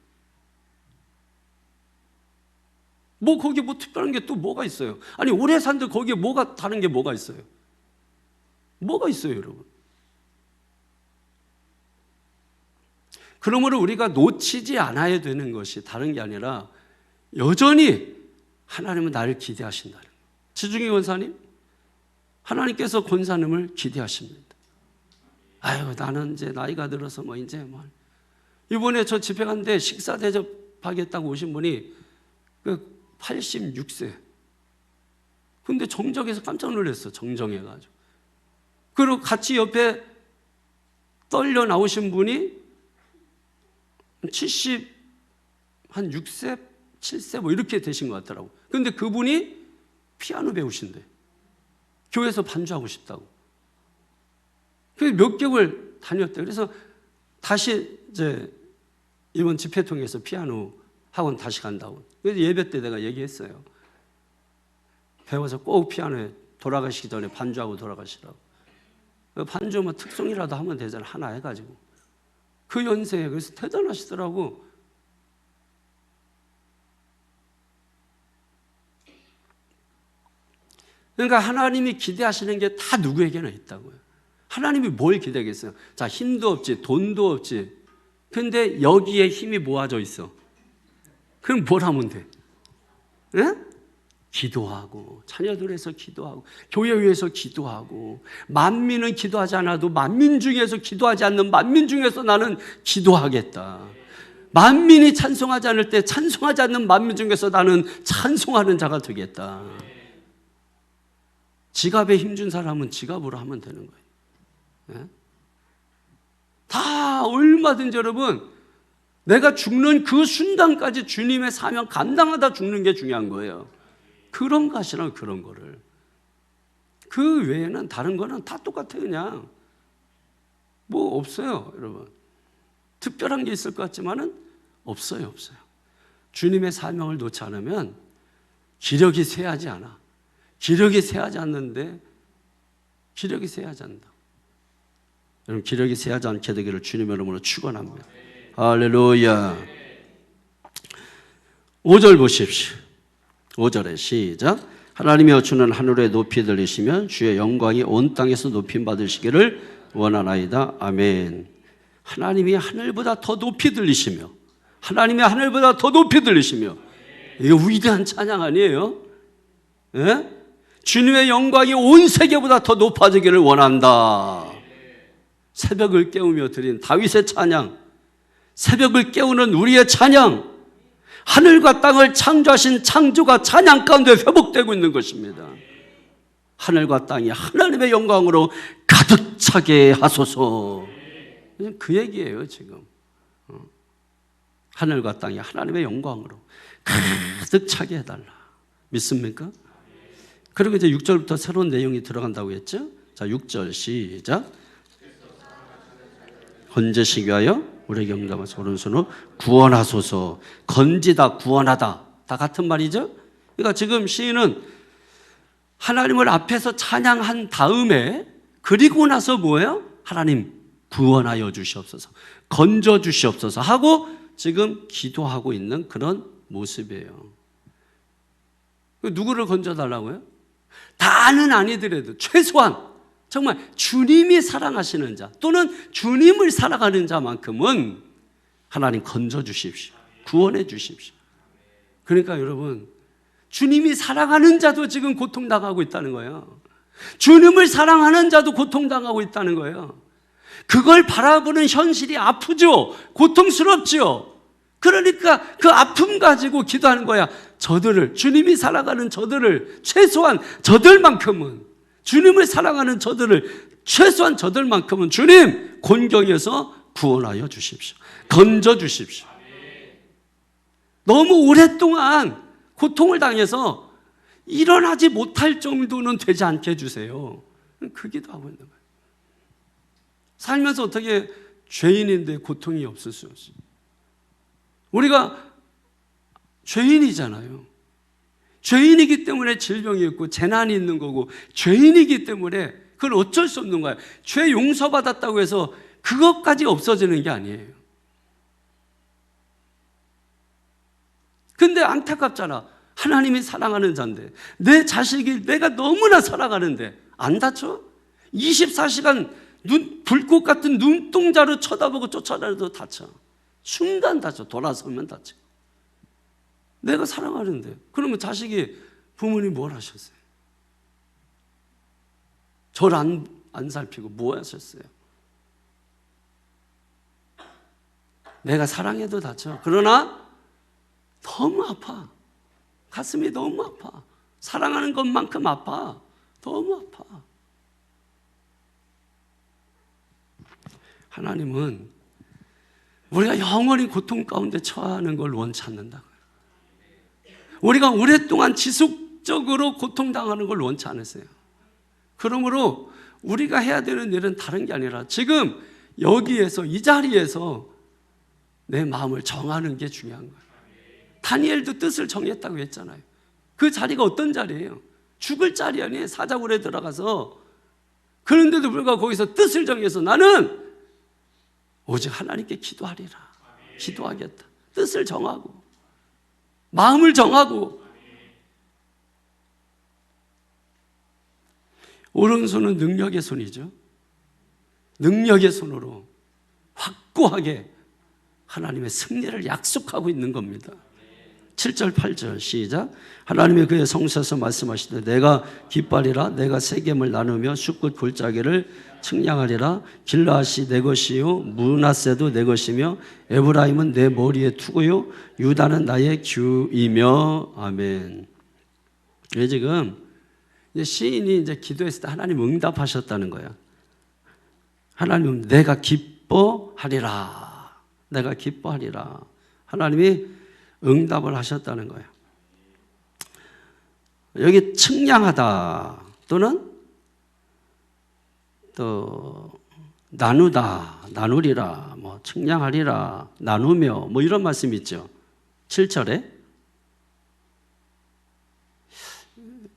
거기 특별한 게 또 뭐가 있어요? 아니 오래 산들 거기에 다른 게 뭐가 있어요? 뭐가 있어요, 여러분? 그러므로 우리가 놓치지 않아야 되는 것이 다른 게 아니라 여전히 하나님은 나를 기대하신다는 거예요. 지중해 권사님, 하나님께서 권사님을 기대하십니다. 아유, 나는 이제 나이가 들어서 이번에 저 집회 갔는데 식사 대접하겠다고 오신 분이 86세. 근데 정정해서 깜짝 놀랐어. 정정해가지고. 그리고 같이 옆에 떨려 나오신 분이 6세, 7세 이렇게 되신 것 같더라고. 근데 그분이 피아노 배우신대. 교회에서 반주하고 싶다고. 그래서 몇 개월 다녔대요. 그래서 다시 이제 이번 집회 통해서 피아노 학원 다시 간다고. 그래서 예배 때 내가 얘기했어요. 배워서 꼭 피아노에 돌아가시기 전에 반주하고 돌아가시라고. 반주 뭐 특송이라도 하면 되잖아. 하나 해가지고. 그 연세에. 그래서 대단하시더라고. 그러니까 하나님이 기대하시는 게 다 누구에게나 있다고요. 하나님이 뭘 기대하겠어요? 자, 힘도 없지, 돈도 없지. 근데 여기에 힘이 모아져 있어. 그럼 뭘 하면 돼? 예? 기도하고, 자녀들 위해서 기도하고, 교회 위해서 기도하고, 만민은 기도하지 않아도 만민 중에서 기도하지 않는 만민 중에서 나는 기도하겠다. 만민이 찬송하지 않을 때 찬송하지 않는 만민 중에서 나는 찬송하는 자가 되겠다. 지갑에 힘준 사람은 지갑으로 하면 되는 거예요. 예? 다 얼마든지 여러분, 내가 죽는 그 순간까지 주님의 사명 감당하다 죽는 게 중요한 거예요. 그런 거 하시라고, 그런 거를. 그 외에는 다른 거는 다 똑같아요. 그냥 뭐 없어요, 여러분. 특별한 게 있을 것 같지만은 없어요. 주님의 사명을 놓지 않으면 기력이 쇠하지 않아. 기력이 쇠하지 않는데, 기력이 쇠하지 않는다. 여러분, 기력이 쇠하지 않게 되기를 주님의 이름으로 축원합니다. 할렐루야. 5절 보십시오. 5절에 시작. 하나님이여 주는 하늘에 높이 들리시면 주의 영광이 온 땅에서 높임 받으시기를 원하나이다. 아멘. 하나님이 하늘보다 더 높이 들리시며, 하나님이 하늘보다 더 높이 들리시며, 이거 위대한 찬양 아니에요? 예? 주님의 영광이 온 세계보다 더 높아지기를 원한다. 새벽을 깨우며 드린 다윗의 찬양, 새벽을 깨우는 우리의 찬양, 하늘과 땅을 창조하신 창조가 찬양 가운데 회복되고 있는 것입니다. 하늘과 땅이 하나님의 영광으로 가득 차게 하소서. 그 얘기예요 지금. 하늘과 땅이 하나님의 영광으로 가득 차게 해달라. 믿습니까? 그리고 이제 6절부터 새로운 내용이 들어간다고 했죠. 자, 6절 시작. 건지시기 위하여 우리에게 응답하사 오른손으로 구원하소서. 건지다, 구원하다, 다 같은 말이죠. 그러니까 지금 시인은 하나님을 앞에서 찬양한 다음에, 그리고 나서 뭐예요? 하나님 구원하여 주시옵소서, 건져 주시옵소서 하고 지금 기도하고 있는 그런 모습이에요. 누구를 건져달라고요? 다는 아니더라도 최소한 정말 주님이 사랑하시는 자 또는 주님을 사랑하는 자만큼은 하나님 건져 주십시오. 구원해 주십시오. 그러니까 여러분, 주님이 사랑하는 자도 지금 고통당하고 있다는 거예요. 주님을 사랑하는 자도 고통당하고 있다는 거예요. 그걸 바라보는 현실이 아프죠. 고통스럽죠. 그러니까 그 아픔 가지고 기도하는 거야. 저들을, 주님이 사랑하는 저들을, 최소한 저들만큼은, 주님을 사랑하는 저들을, 최소한 저들만큼은 주님 곤경에서 구원하여 주십시오. 건져 주십시오. 너무 오랫동안 고통을 당해서 일어나지 못할 정도는 되지 않게 해주세요. 그 기도하고 있는 거예요. 살면서 어떻게 죄인인데 고통이 없을 수 없어요. 우리가 죄인이잖아요. 죄인이기 때문에 질병이 있고 재난이 있는 거고, 죄인이기 때문에 그걸 어쩔 수 없는 거예요. 죄 용서받았다고 해서 그것까지 없어지는 게 아니에요. 근데 안타깝잖아. 하나님이 사랑하는 자인데, 내 자식이 내가 너무나 사랑하는데 안 다쳐? 24시간 불꽃 같은 눈동자로 쳐다보고 쫓아다녀도 다쳐. 순간 다쳐. 돌아서면 다쳐. 내가 사랑하는데. 그러면 자식이, 부모님 뭘 하셨어요? 저를 안 살피고 뭐 하셨어요? 내가 사랑해도 다쳐. 그러나 너무 아파. 가슴이 너무 아파. 사랑하는 것만큼 아파. 너무 아파. 하나님은 우리가 영원히 고통 가운데 처하는 걸 원치 않는다고요. 우리가 오랫동안 지속적으로 고통당하는 걸 원치 않으세요. 그러므로 우리가 해야 되는 일은 다른 게 아니라 지금 여기에서 이 자리에서 내 마음을 정하는 게 중요한 거예요. 다니엘도 뜻을 정했다고 했잖아요. 그 자리가 어떤 자리예요? 죽을 자리 아니에요. 사자굴에 들어가서. 그런데도 불구하고 거기서 뜻을 정해서 나는 오직 하나님께 기도하리라. 기도하겠다. 뜻을 정하고 마음을 정하고. 오른손은 능력의 손이죠. 능력의 손으로 확고하게 하나님의 승리를 약속하고 있는 겁니다. 7절 8절 시작. 하나님이 그의 성소에서 말씀하시되 내가 기뻐하리라. 내가 세겜을 나누며 숲끝 골짜기를 측량하리라. 길라앗이 내 것이요 므낫세도 내 것이며 에브라임은 내 머리의 투구요 유다는 나의 규이며. 아멘. 왜 지금 시인이 이제 기도했을 때 하나님 응답하셨다는 거예요. 하나님은 내가 기뻐하리라. 내가 기뻐하리라. 하나님이 응답을 하셨다는 거예요. 여기 측량하다 또는 또 나누다, 나누리라, 뭐 측량하리라, 나누며 뭐 이런 말씀이 있죠. 7절에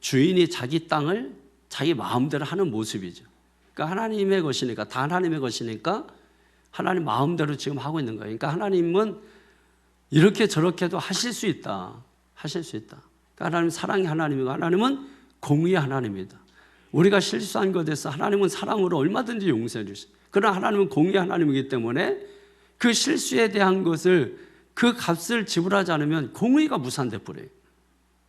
주인이 자기 땅을 자기 마음대로 하는 모습이죠. 그러니까 하나님의 것이니까, 다 하나님의 것이니까 하나님 마음대로 지금 하고 있는 거예요. 그러니까 하나님은 이렇게 저렇게도 하실 수 있다. 하실 수 있다. 그러니까 하나님 사랑의 하나님이고 하나님은 공의의 하나님이다. 우리가 실수한 것에 대해서 하나님은 사랑으로 얼마든지 용서해 주시죠. 그러나 하나님은 공의의 하나님이기 때문에 그 실수에 대한 것을, 그 값을 지불하지 않으면 공의가 무산돼 버려요.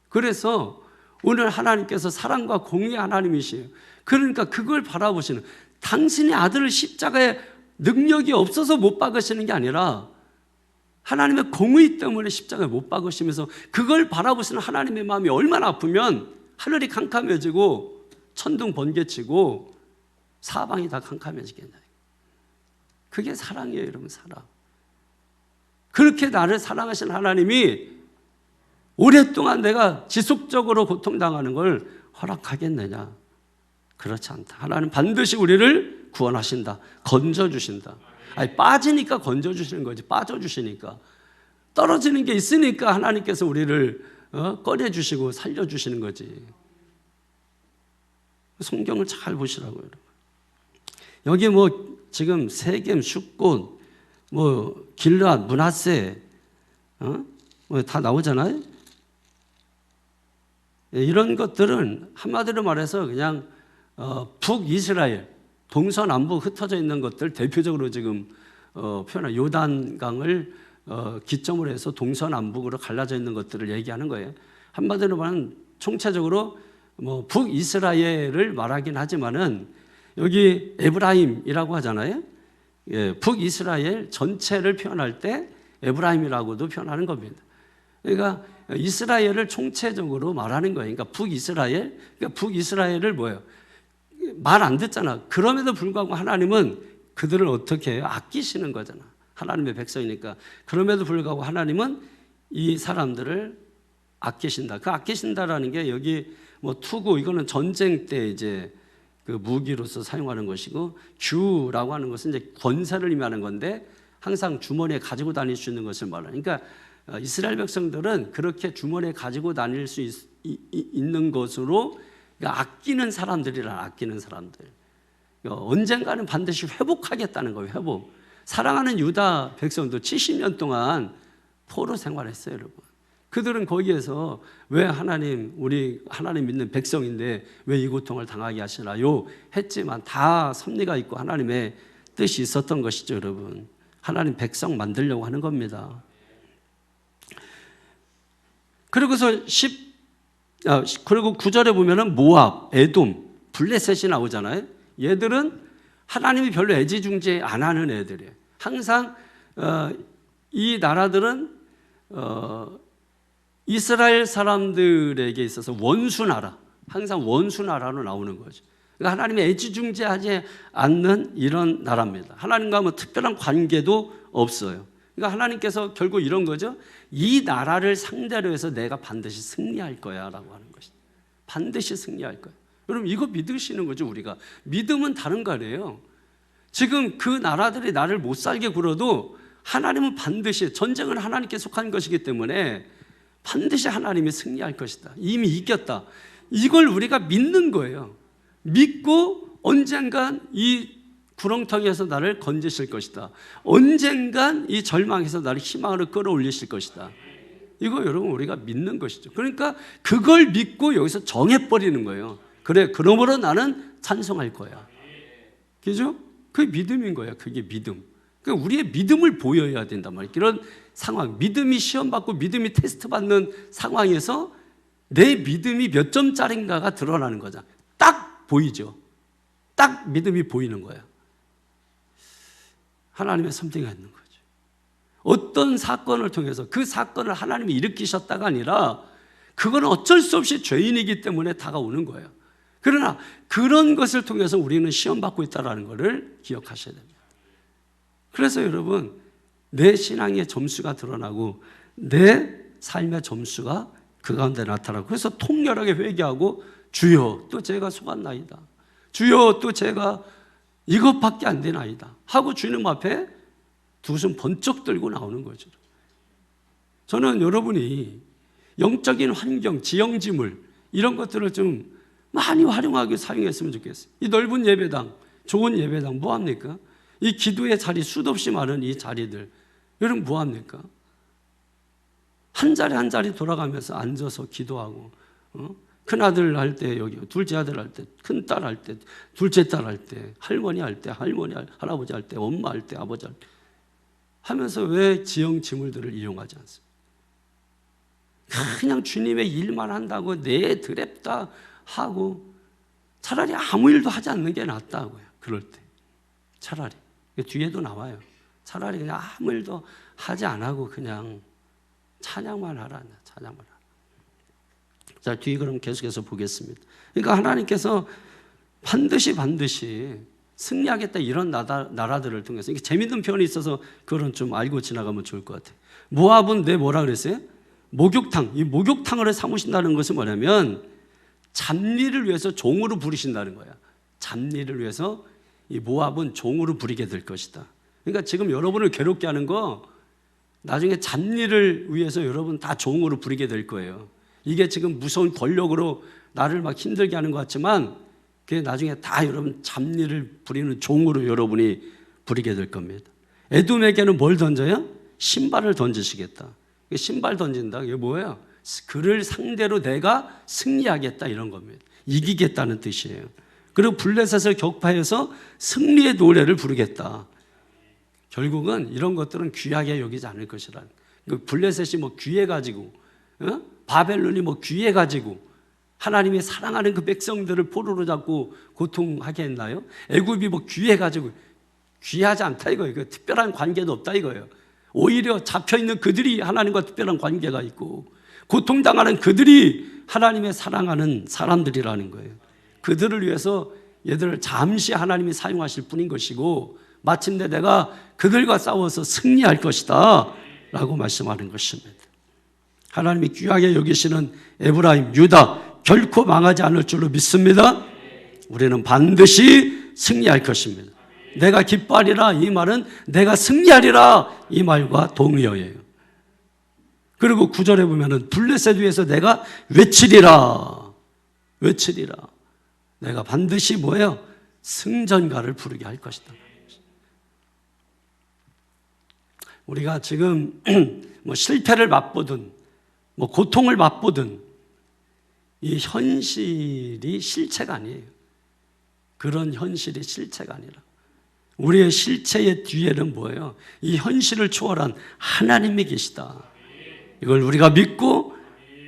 그래서 오늘 하나님께서 사랑과 공의의 하나님이시에요. 그러니까 그걸 바라보시는, 당신의 아들을 십자가에 능력이 없어서 못 박으시는 게 아니라 하나님의 공의 때문에 십자가에 못 박으시면서 그걸 바라보시는 하나님의 마음이 얼마나 아프면 하늘이 캄캄해지고 천둥 번개치고 사방이 다 캄캄해지겠냐. 그게 사랑이에요, 여러분. 사랑. 그렇게 나를 사랑하신 하나님이 오랫동안 내가 지속적으로 고통당하는 걸 허락하겠느냐? 그렇지 않다. 하나님 반드시 우리를 구원하신다. 건져주신다. 아니, 빠지니까 건져주시는 거지. 빠져주시니까. 떨어지는 게 있으니까 하나님께서 우리를 꺼내주시고 살려주시는 거지. 성경을 잘 보시라고요, 여러분. 여기 뭐 지금 세겜, 숫곳, 뭐 길앗, 므낫세, 뭐 다 나오잖아요. 이런 것들은 한마디로 말해서 그냥 북이스라엘, 동서남북 흩어져 있는 것들, 대표적으로 지금 표현한 요단강을 기점으로 해서 동서남북으로 갈라져 있는 것들을 얘기하는 거예요. 한마디로 말하면 총체적으로 뭐 북이스라엘을 말하긴 하지만은 여기 에브라임이라고 하잖아요. 예, 북이스라엘 전체를 표현할 때 에브라임이라고도 표현하는 겁니다. 그러니까 이스라엘을 총체적으로 말하는 거예요. 그러니까 북이스라엘, 그러니까 북이스라엘을 뭐예요? 말 안 듣잖아. 그럼에도 불구하고 하나님은 그들을 어떻게 해요? 아끼시는 거잖아. 하나님의 백성이니까. 그럼에도 불구하고 하나님은 이 사람들을 아끼신다. 그 아끼신다라는 게 여기 뭐 투구, 이거는 전쟁 때 이제 그 무기로서 사용하는 것이고, 규라고 하는 것은 이제 권세를 의미하는 건데 항상 주머니에 가지고 다닐 수 있는 것을 말하는. 그러니까 이스라엘 백성들은 그렇게 주머니에 가지고 다닐 수 있는 것으로, 그러니까 아끼는 사람들이라. 아끼는 사람들. 언젠가는 반드시 회복하겠다는 거예요. 회복. 사랑하는 유다 백성도 70년 동안 포로 생활했어요, 여러분. 그들은 거기에서 왜 하나님, 우리 하나님 믿는 백성인데 왜 이 고통을 당하게 하시나요? 했지만 다 섭리가 있고 하나님의 뜻이 있었던 것이죠, 여러분. 하나님 백성 만들려고 하는 겁니다. 그리고서 그리고 9절에 보면은 모압, 에돔, 블레셋이 나오잖아요. 얘들은 하나님이 별로 애지중지 안 하는 애들이에요. 항상 이 나라들은 이스라엘 사람들에게 있어서 원수나라, 항상 원수나라로 나오는 거죠. 그러니까 하나님이 애지중지하지 않는 이런 나라입니다. 하나님과 뭐 특별한 관계도 없어요. 그러니까 하나님께서 결국 이런 거죠. 이 나라를 상대로 해서 내가 반드시 승리할 거야 라고 하는 것이죠. 반드시 승리할 거야. 여러분 이거 믿으시는 거죠. 우리가 믿음은 다른 거 아니에요. 지금 그 나라들이 나를 못 살게 굴어도 하나님은 반드시, 전쟁은 하나님께 속한 것이기 때문에 반드시 하나님이 승리할 것이다. 이미 이겼다. 이걸 우리가 믿는 거예요. 믿고 언젠간 이 구렁텅이에서 나를 건지실 것이다. 언젠간 이 절망에서 나를 희망으로 끌어올리실 것이다. 이거 여러분 우리가 믿는 것이죠. 그러니까 그걸 믿고 여기서 정해버리는 거예요. 그래, 그러므로 나는 찬송할 거야. 그죠? 그게 믿음인 거야. 그게 믿음. 그러니까 우리의 믿음을 보여야 된단 말이에요. 이런 상황, 믿음이 시험받고 믿음이 테스트받는 상황에서 내 믿음이 몇 점짜리인가가 드러나는 거죠. 딱 보이죠. 딱 믿음이 보이는 거야. 하나님의 섭리가 있는 거죠. 어떤 사건을 통해서 그 사건을 하나님이 일으키셨다가 아니라 그건 어쩔 수 없이 죄인이기 때문에 다가오는 거예요. 그러나 그런 것을 통해서 우리는 시험받고 있다는 것을 기억하셔야 됩니다. 그래서 여러분, 내 신앙의 점수가 드러나고 내 삶의 점수가 그 가운데 나타나고, 그래서 통렬하게 회개하고 주여 또 제가 속았나이다, 주여 또 제가 이것밖에 안 되나이다 하고 주님 앞에 두 손 번쩍 들고 나오는 거죠. 저는 여러분이 영적인 환경, 지형지물 이런 것들을 좀 많이 활용하게 사용했으면 좋겠어요. 이 넓은 예배당, 좋은 예배당 뭐합니까? 이 기도의 자리, 수도 없이 많은 이 자리들, 여러분 뭐합니까? 한 자리 한 자리 돌아가면서 앉아서 기도하고, 큰아들 할 때 여기, 둘째 아들 할 때, 큰딸 할 때, 둘째 딸 할 때, 할머니 할 때, 할아버지 할 때, 엄마 할 때, 아버지 할 때 하면서 왜 지형지물들을 이용하지 않습니까? 그냥 주님의 일만 한다고 내 드랩다 하고 차라리 아무 일도 하지 않는 게 낫다고요. 그럴 때 차라리 뒤에도 나와요. 차라리 그냥 아무 일도 하지 안 하고 그냥 찬양만 하라. 찬양만 하라. 자, 뒤에 그럼 계속해서 보겠습니다. 그러니까 하나님께서 반드시 승리하겠다, 이런 나라들을 통해서. 이게 재밌는 표현이 있어서 그건 좀 알고 지나가면 좋을 것 같아요. 모압은 내 뭐라 그랬어요? 목욕탕. 이 목욕탕을 삼으신다는 것은 뭐냐면 잡리를 위해서 종으로 부리신다는 거야. 잡리를 위해서 이 모압은 종으로 부리게 될 것이다. 그러니까 지금 여러분을 괴롭게 하는 거 나중에 잡리를 위해서 여러분 다 종으로 부리게 될 거예요. 이게 지금 무서운 권력으로 나를 막 힘들게 하는 것 같지만 그게 나중에 다 여러분 잡리를 부리는 종으로 여러분이 부리게 될 겁니다. 에돔에게는 뭘 던져요? 신발을 던지시겠다. 신발 던진다. 이게 뭐예요? 그를 상대로 내가 승리하겠다, 이런 겁니다. 이기겠다는 뜻이에요. 그리고 블레셋을 격파해서 승리의 노래를 부르겠다. 결국은 이런 것들은 귀하게 여기지 않을 것이라는. 블레셋이 뭐 귀해가지고, 바벨론이 뭐 귀해가지고 하나님이 사랑하는 그 백성들을 포로로 잡고 고통하게 했나요? 애굽이 뭐 귀해가지고, 귀하지 않다 이거예요. 그 특별한 관계도 없다 이거예요. 오히려 잡혀있는 그들이 하나님과 특별한 관계가 있고, 고통당하는 그들이 하나님의 사랑하는 사람들이라는 거예요. 그들을 위해서 얘들을 잠시 하나님이 사용하실 뿐인 것이고, 마침내 내가 그들과 싸워서 승리할 것이다 라고 말씀하는 것입니다. 하나님이 귀하게 여기시는 에브라임, 유다 결코 망하지 않을 줄로 믿습니다. 우리는 반드시 승리할 것입니다. 내가 기뻐하리라, 이 말은 내가 승리하리라, 이 말과 동의어예요. 그리고 9절에 보면은 블레셋 위에서 내가 외치리라. 내가 반드시 뭐예요? 승전가를 부르게 할 것이다. 우리가 지금 뭐 실패를 맛보든 뭐 고통을 맛보든 이 현실이 실체가 아니에요. 그런 현실이 실체가 아니라 우리의 실체의 뒤에는 뭐예요? 이 현실을 초월한 하나님이 계시다. 이걸 우리가 믿고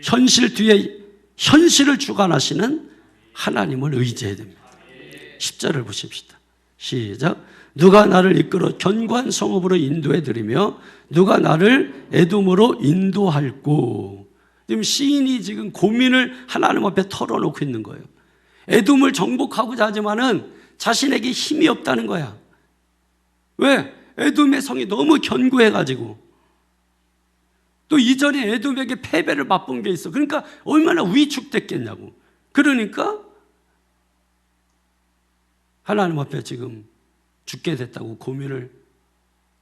현실 뒤에 현실을 주관하시는 하나님을 의지해야 됩니다. 10절을 보십시다. 시작. 누가 나를 이끌어 견고한 성읍으로 인도해 드리며 누가 나를 에돔으로 인도할꼬. 지금 시인이 지금 고민을 하나님 앞에 털어놓고 있는 거예요. 에돔을 정복하고자 하지만은 자신에게 힘이 없다는 거야. 왜? 에돔의 성이 너무 견고해가지고. 또 이전에 에돔에게 패배를 맛본 게 있어. 그러니까 얼마나 위축됐겠냐고. 그러니까 하나님 앞에 지금 죽게 됐다고 고민을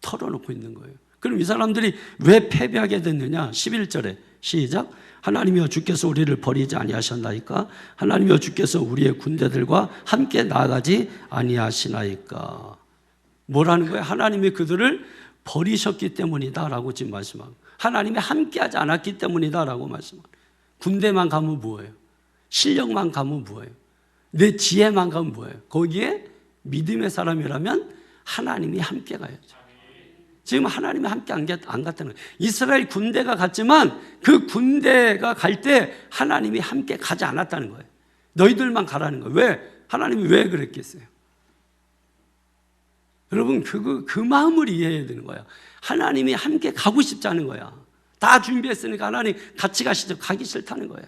털어놓고 있는 거예요. 그럼 이 사람들이 왜 패배하게 됐느냐? 11절에 시작. 하나님이여 주께서 우리를 버리지 아니하셨나이까? 하나님이여 주께서 우리의 군대들과 함께 나가지 아니하시나이까? 뭐라는 거예요? 하나님이 그들을 버리셨기 때문이다 라고 지금 말씀하고, 하나님이 함께하지 않았기 때문이다 라고 말씀하고. 군대만 가면 뭐예요? 실력만 가면 뭐예요? 내 지혜만 가면 뭐예요? 거기에 믿음의 사람이라면 하나님이 함께 가야죠. 지금 하나님이 함께 안 갔다는 거예요. 이스라엘 군대가 갔지만 그 군대가 갈 때 하나님이 함께 가지 않았다는 거예요. 너희들만 가라는 거예요. 왜? 하나님이 왜 그랬겠어요? 여러분 그 마음을 이해해야 되는 거야. 하나님이 함께 가고 싶지 않은 거야. 다 준비했으니까 하나님 같이 가시죠. 가기 싫다는 거야.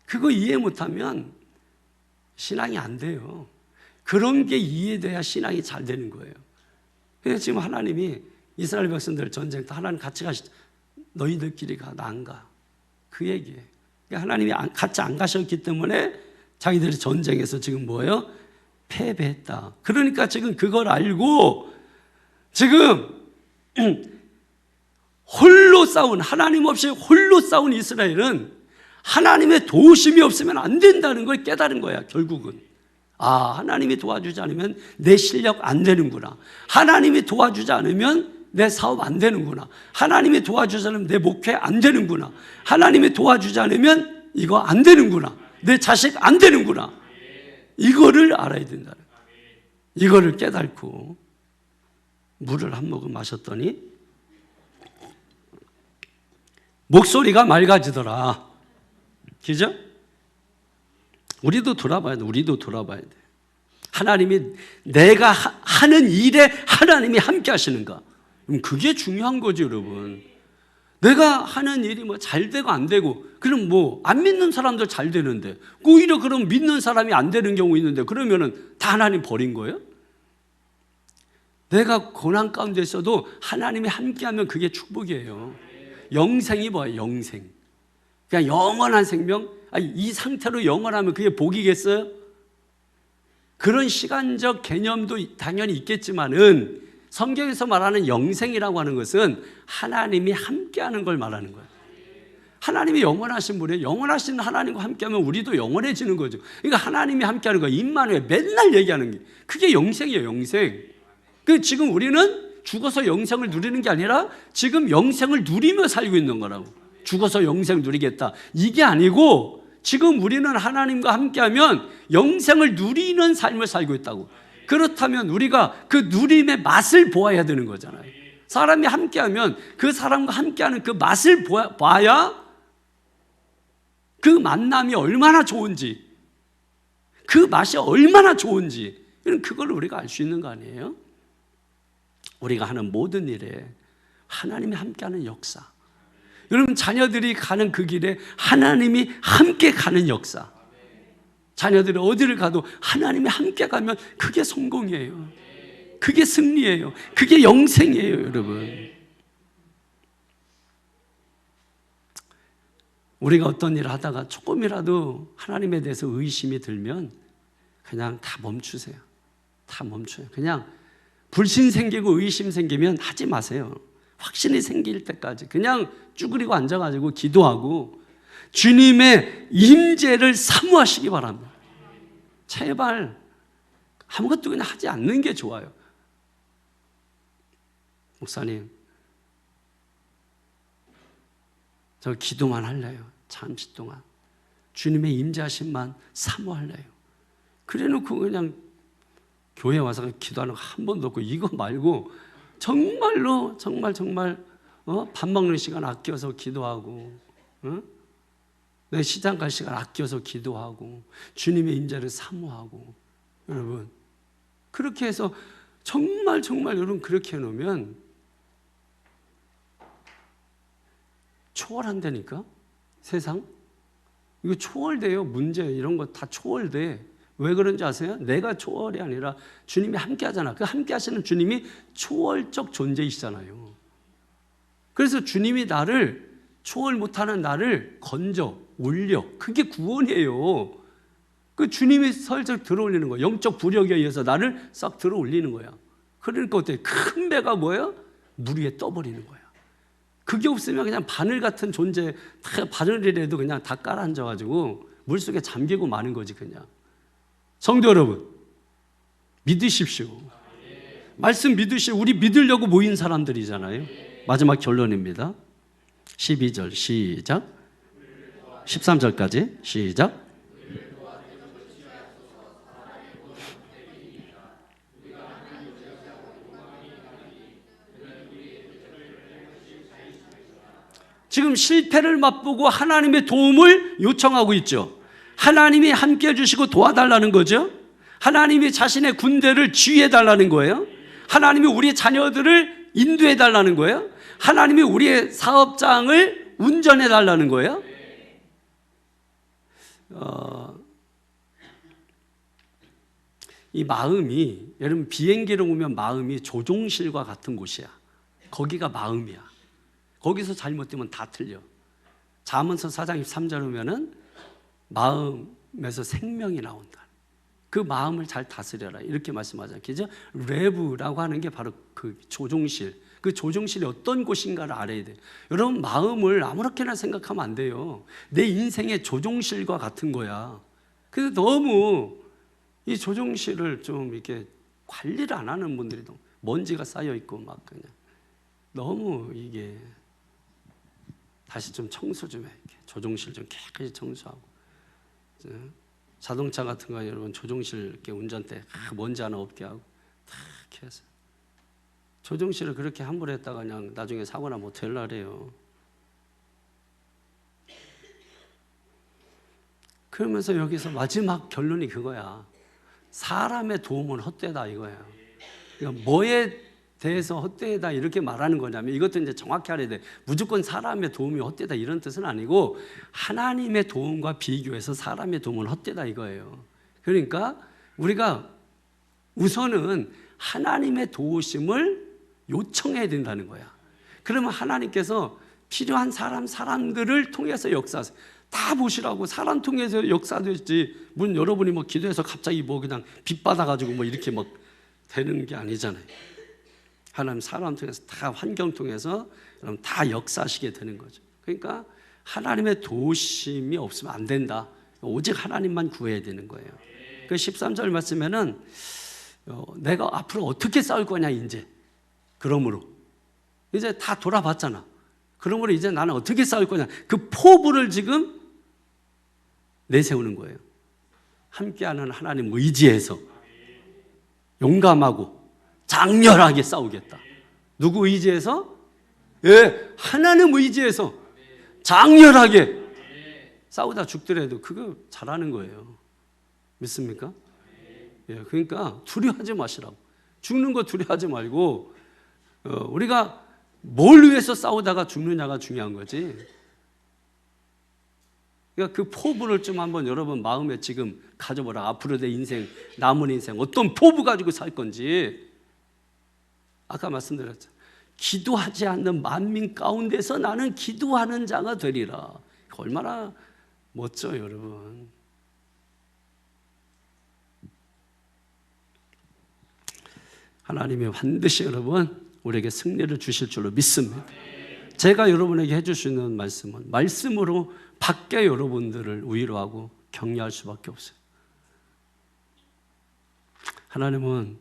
그거 이해 못하면 신앙이 안 돼요. 그런 게 이해돼야 신앙이 잘 되는 거예요. 그래서 지금 하나님이 이스라엘 백성들 전쟁 때 하나님 같이 가시죠. 너희들끼리 가, 나 안 가. 그 얘기예요. 그러니까 하나님이 같이 안 가셨기 때문에 자기들이 전쟁에서 지금 뭐예요? 패배했다. 그러니까 지금 그걸 알고 지금 홀로 싸운, 하나님 없이 홀로 싸운 이스라엘은 하나님의 도우심이 없으면 안 된다는 걸 깨달은 거야. 결국은 하나님이 도와주지 않으면 내 실력 안 되는구나. 하나님이 도와주지 않으면 내 사업 안 되는구나. 하나님이 도와주지 않으면 내 목회 안 되는구나. 하나님이 도와주지 않으면 이거 안 되는구나. 내 자식 안 되는구나. 이거를 알아야 된다. 이거를 깨닫고 물을 한 모금 마셨더니 목소리가 맑아지더라. 그죠? 우리도 돌아봐야 돼. 우리도 돌아봐야 돼. 하나님이 내가 하는 일에 하나님이 함께 하시는가? 그게 중요한 거죠, 여러분. 내가 하는 일이 뭐 잘 되고 안 되고, 그럼 뭐 안 믿는 사람들 잘 되는데, 오히려 그럼 믿는 사람이 안 되는 경우 있는데, 그러면은 다 하나님 버린 거예요? 내가 고난 가운데 있어도 하나님이 함께하면 그게 축복이에요. 영생이 뭐예요? 영생. 그냥 영원한 생명. 이 상태로 영원하면 그게 복이겠어요? 그런 시간적 개념도 당연히 있겠지만은 성경에서 말하는 영생이라고 하는 것은 하나님이 함께하는 걸 말하는 거예요. 하나님이 영원하신 분이에요. 영원하신 하나님과 함께하면 우리도 영원해지는 거죠. 그러니까 하나님이 함께하는 거, 임마누엘 맨날 얘기하는 게 그게 영생이에요. 영생. 지금 우리는 죽어서 영생을 누리는 게 아니라 지금 영생을 누리며 살고 있는 거라고. 죽어서 영생 누리겠다 이게 아니고 지금 우리는 하나님과 함께하면 영생을 누리는 삶을 살고 있다고. 그렇다면 우리가 그 누림의 맛을 보아야 되는 거잖아요. 사람이 함께하면 그 사람과 함께하는 그 맛을 봐야 그 만남이 얼마나 좋은지, 그 맛이 얼마나 좋은지, 그걸 우리가 알 수 있는 거 아니에요? 우리가 하는 모든 일에 하나님이 함께하는 역사, 여러분 자녀들이 가는 그 길에 하나님이 함께 가는 역사, 자녀들이 어디를 가도 하나님이 함께 가면 그게 성공이에요. 그게 승리예요. 그게 영생이에요, 여러분. 우리가 어떤 일을 하다가 조금이라도 하나님에 대해서 의심이 들면 그냥 다 멈추세요. 다 멈춰요. 그냥 불신 생기고 의심 생기면 하지 마세요. 확신이 생길 때까지 그냥 쭈그리고 앉아가지고 기도하고 주님의 임재를 사모하시기 바랍니다. 제발 아무것도 그냥 하지 않는 게 좋아요. 목사님, 저 기도만 할래요. 잠시 동안 주님의 임재하심만 사모할래요. 그래놓고 그냥 교회 와서 기도하는 거 한 번도 없고, 이거 말고 정말로 정말 밥 먹는 시간 아껴서 기도하고, 내 시장 갈 시간 아껴서 기도하고, 주님의 임재를 사모하고. 여러분 그렇게 해서 정말 여러분 그렇게 해놓으면 초월한다니까. 세상 이거 초월돼요. 문제 이런 거 다 초월돼. 왜 그런지 아세요? 내가 초월이 아니라 주님이 함께 하잖아. 그 함께 하시는 주님이 초월적 존재이시잖아요. 그래서 주님이 초월 못하는 나를 건져 올려. 그게 구원이에요. 그 주님이 슬쩍 들어올리는 거예요. 영적 부력에 의해서 나를 싹 들어올리는 거야. 그러니까 어때? 큰 배가 뭐예요? 물 위에 떠버리는 거야. 그게 없으면 그냥 바늘 같은 존재, 다 바늘이라도 그냥 다 깔아앉아가지고 물속에 잠기고 마는 거지 그냥. 성도 여러분, 믿으십시오. 말씀 믿으시오. 우리 믿으려고 모인 사람들이잖아요. 마지막 결론입니다. 12절 시작. 13절까지 시작. 지금 실패를 맛보고 하나님의 도움을 요청하고 있죠. 하나님이 함께 해주시고 도와달라는 거죠. 하나님이 자신의 군대를 지휘해달라는 거예요. 하나님이 우리 자녀들을 인도해달라는 거예요. 하나님이 우리의 사업장을 운전해달라는 거예요. 이 마음이, 여러분 비행기를 오면 마음이 조종실과 같은 곳이야. 거기가 마음이야. 거기서 잘못되면 다 틀려. 잠언서 4장 23절 보면은 마음에서 생명이 나온다. 그 마음을 잘 다스려라 이렇게 말씀하잖아요. 그죠? 레브라고 하는 게 바로 그 조종실. 그 조종실이 어떤 곳인가를 알아야 돼요. 여러분 마음을 아무렇게나 생각하면 안 돼요. 내 인생의 조종실과 같은 거야. 근데 너무 이 조종실을 좀 이렇게 관리를 안 하는 분들이 너무 먼지가 쌓여 있고 막 그냥 너무 이게 다시 좀 청소 좀 해. 조종실 좀 깨끗이 청소하고. 자동차 같은 거 여러분 조종실 이렇게 운전대 먼지 하나 없게 하고 다 이렇게 해서 조종실을 그렇게 함부로 했다가 그냥 나중에 사고나 못 될라래요. 그러면서 여기서 마지막 결론이 그거야. 사람의 도움은 헛되다 이거야. 그러니까 뭐에 대해서 헛되다 이렇게 말하는 거냐면 이것도 이제 정확히 알아야 돼. 무조건 사람의 도움이 헛되다 이런 뜻은 아니고 하나님의 도움과 비교해서 사람의 도움은 헛되다 이거예요. 그러니까 우리가 우선은 하나님의 도우심을 요청해야 된다는 거야. 그러면 하나님께서 필요한 사람들을 통해서 역사하세요. 다 보시라고 사람 통해서 역사되지. 문 여러분이 뭐 기도해서 갑자기 뭐 그냥 빚 받아가지고 뭐 이렇게 막 되는 게 아니잖아요. 하나님 사람 통해서 다 환경 통해서 다 역사하시게 되는 거죠. 그러니까 하나님의 도우심이 없으면 안 된다. 오직 하나님만 구해야 되는 거예요. 그 13절 말씀에는 내가 앞으로 어떻게 싸울 거냐 이제. 그러므로 이제 다 돌아봤잖아. 그러므로 이제 나는 어떻게 싸울 거냐. 그 포부를 지금 내세우는 거예요. 함께하는 하나님 의지에서 용감하고 장렬하게 싸우겠다. 누구 의지에서? 하나님 의지에서 장렬하게 싸우다 죽더라도 그거 잘하는 거예요. 믿습니까? 그러니까 두려워하지 마시라고. 죽는 거 두려워하지 말고 우리가 뭘 위해서 싸우다가 죽느냐가 중요한 거지. 그러니까 그 포부를 좀 한번 여러분 마음에 지금 가져보라. 앞으로 내 인생, 남은 인생 어떤 포부 가지고 살 건지. 아까 말씀드렸죠. 기도하지 않는 만민 가운데서 나는 기도하는 자가 되리라. 얼마나 멋져요, 여러분. 하나님이 반드시 여러분 우리에게 승리를 주실 줄로 믿습니다. 제가 여러분에게 해줄 수 있는 말씀은 말씀으로 밖에 여러분들을 위로하고 격려할 수밖에 없어요. 하나님은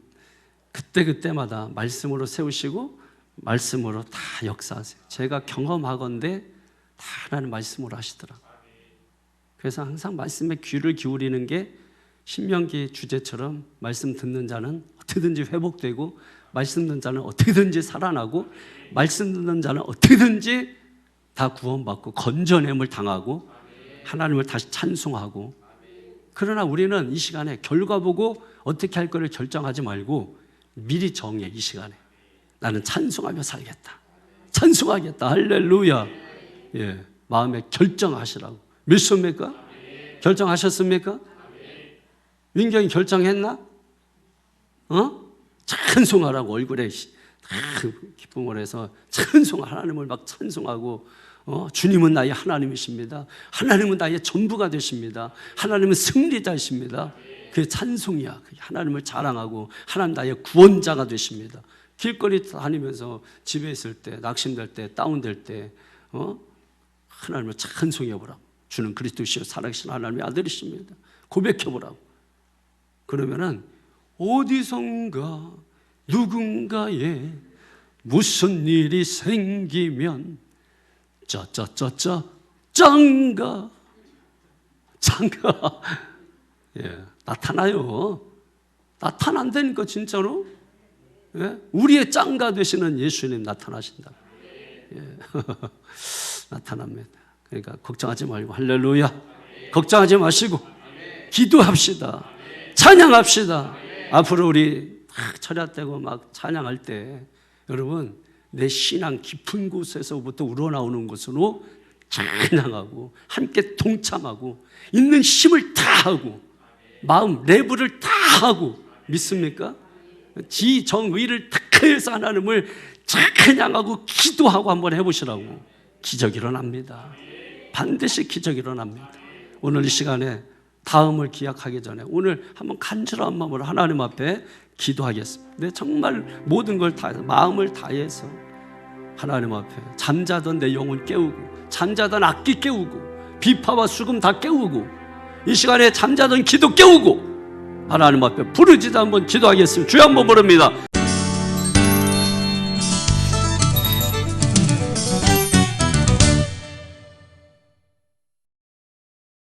그때그때마다 말씀으로 세우시고 말씀으로 다 역사하세요. 제가 경험하건대 다 하나님 말씀으로 하시더라고요. 그래서 항상 말씀에 귀를 기울이는 게 신명기 주제처럼 말씀 듣는 자는 어떻게든지 회복되고 말씀 듣는 자는 어떻게든지 살아나고 말씀 듣는 자는 어떻게든지 다 구원받고 건져냄을 당하고 하나님을 다시 찬송하고. 그러나 우리는 이 시간에 결과 보고 어떻게 할 거를 결정하지 말고 미리 정해. 이 시간에 나는 찬송하며 살겠다. 찬송하겠다. 할렐루야. 마음에 결정하시라고. 믿습니까? 결정하셨습니까? 민경이 결정했나? 찬송하라고 얼굴에 기쁨을 해서 하나님을 막 찬송하고 주님은 나의 하나님이십니다. 하나님은 나의 전부가 되십니다. 하나님은 승리자이십니다. 그게 찬송이야. 하나님을 자랑하고 하나님 나의 구원자가 되십니다. 길거리 다니면서 집에 있을 때, 낙심될 때, 다운될 때 하나님을 찬송해 보라고. 주는 그리스도시요 살아계신 하나님의 아들이십니다. 고백해 보라고. 그러면은 어디선가 누군가에 무슨 일이 생기면 짱가 나타나요. 나타난다니까 진짜로. 예? 우리의 짱가 되시는 예수님 나타나신다. 예. 나타납니다. 그러니까 걱정하지 말고 할렐루야. 걱정하지 마시고 기도합시다. 찬양합시다. 앞으로 우리 철야 때고 막 찬양할 때 여러분 내 신앙 깊은 곳에서부터 우러나오는 것으로 찬양하고 함께 동참하고 있는 힘을 다하고 마음 내부를 다하고 믿습니까? 지정의를 다해서 하나님을 찬양하고 기도하고 한번 해보시라고. 기적이 일어납니다. 반드시 기적이 일어납니다. 오늘 이 시간에 다음을 기약하기 전에 오늘 한번 간절한 마음으로 하나님 앞에 기도하겠습니다. 내 정말 모든 걸 다해서 마음을 다해서 하나님 앞에 잠자던 내 영혼 깨우고 잠자던 악기 깨우고 비파와 수금 다 깨우고 이 시간에 잠자던 기도 깨우고 하나님 앞에 부르짖어 한번 기도하겠습니다. 주여 한번 부릅니다.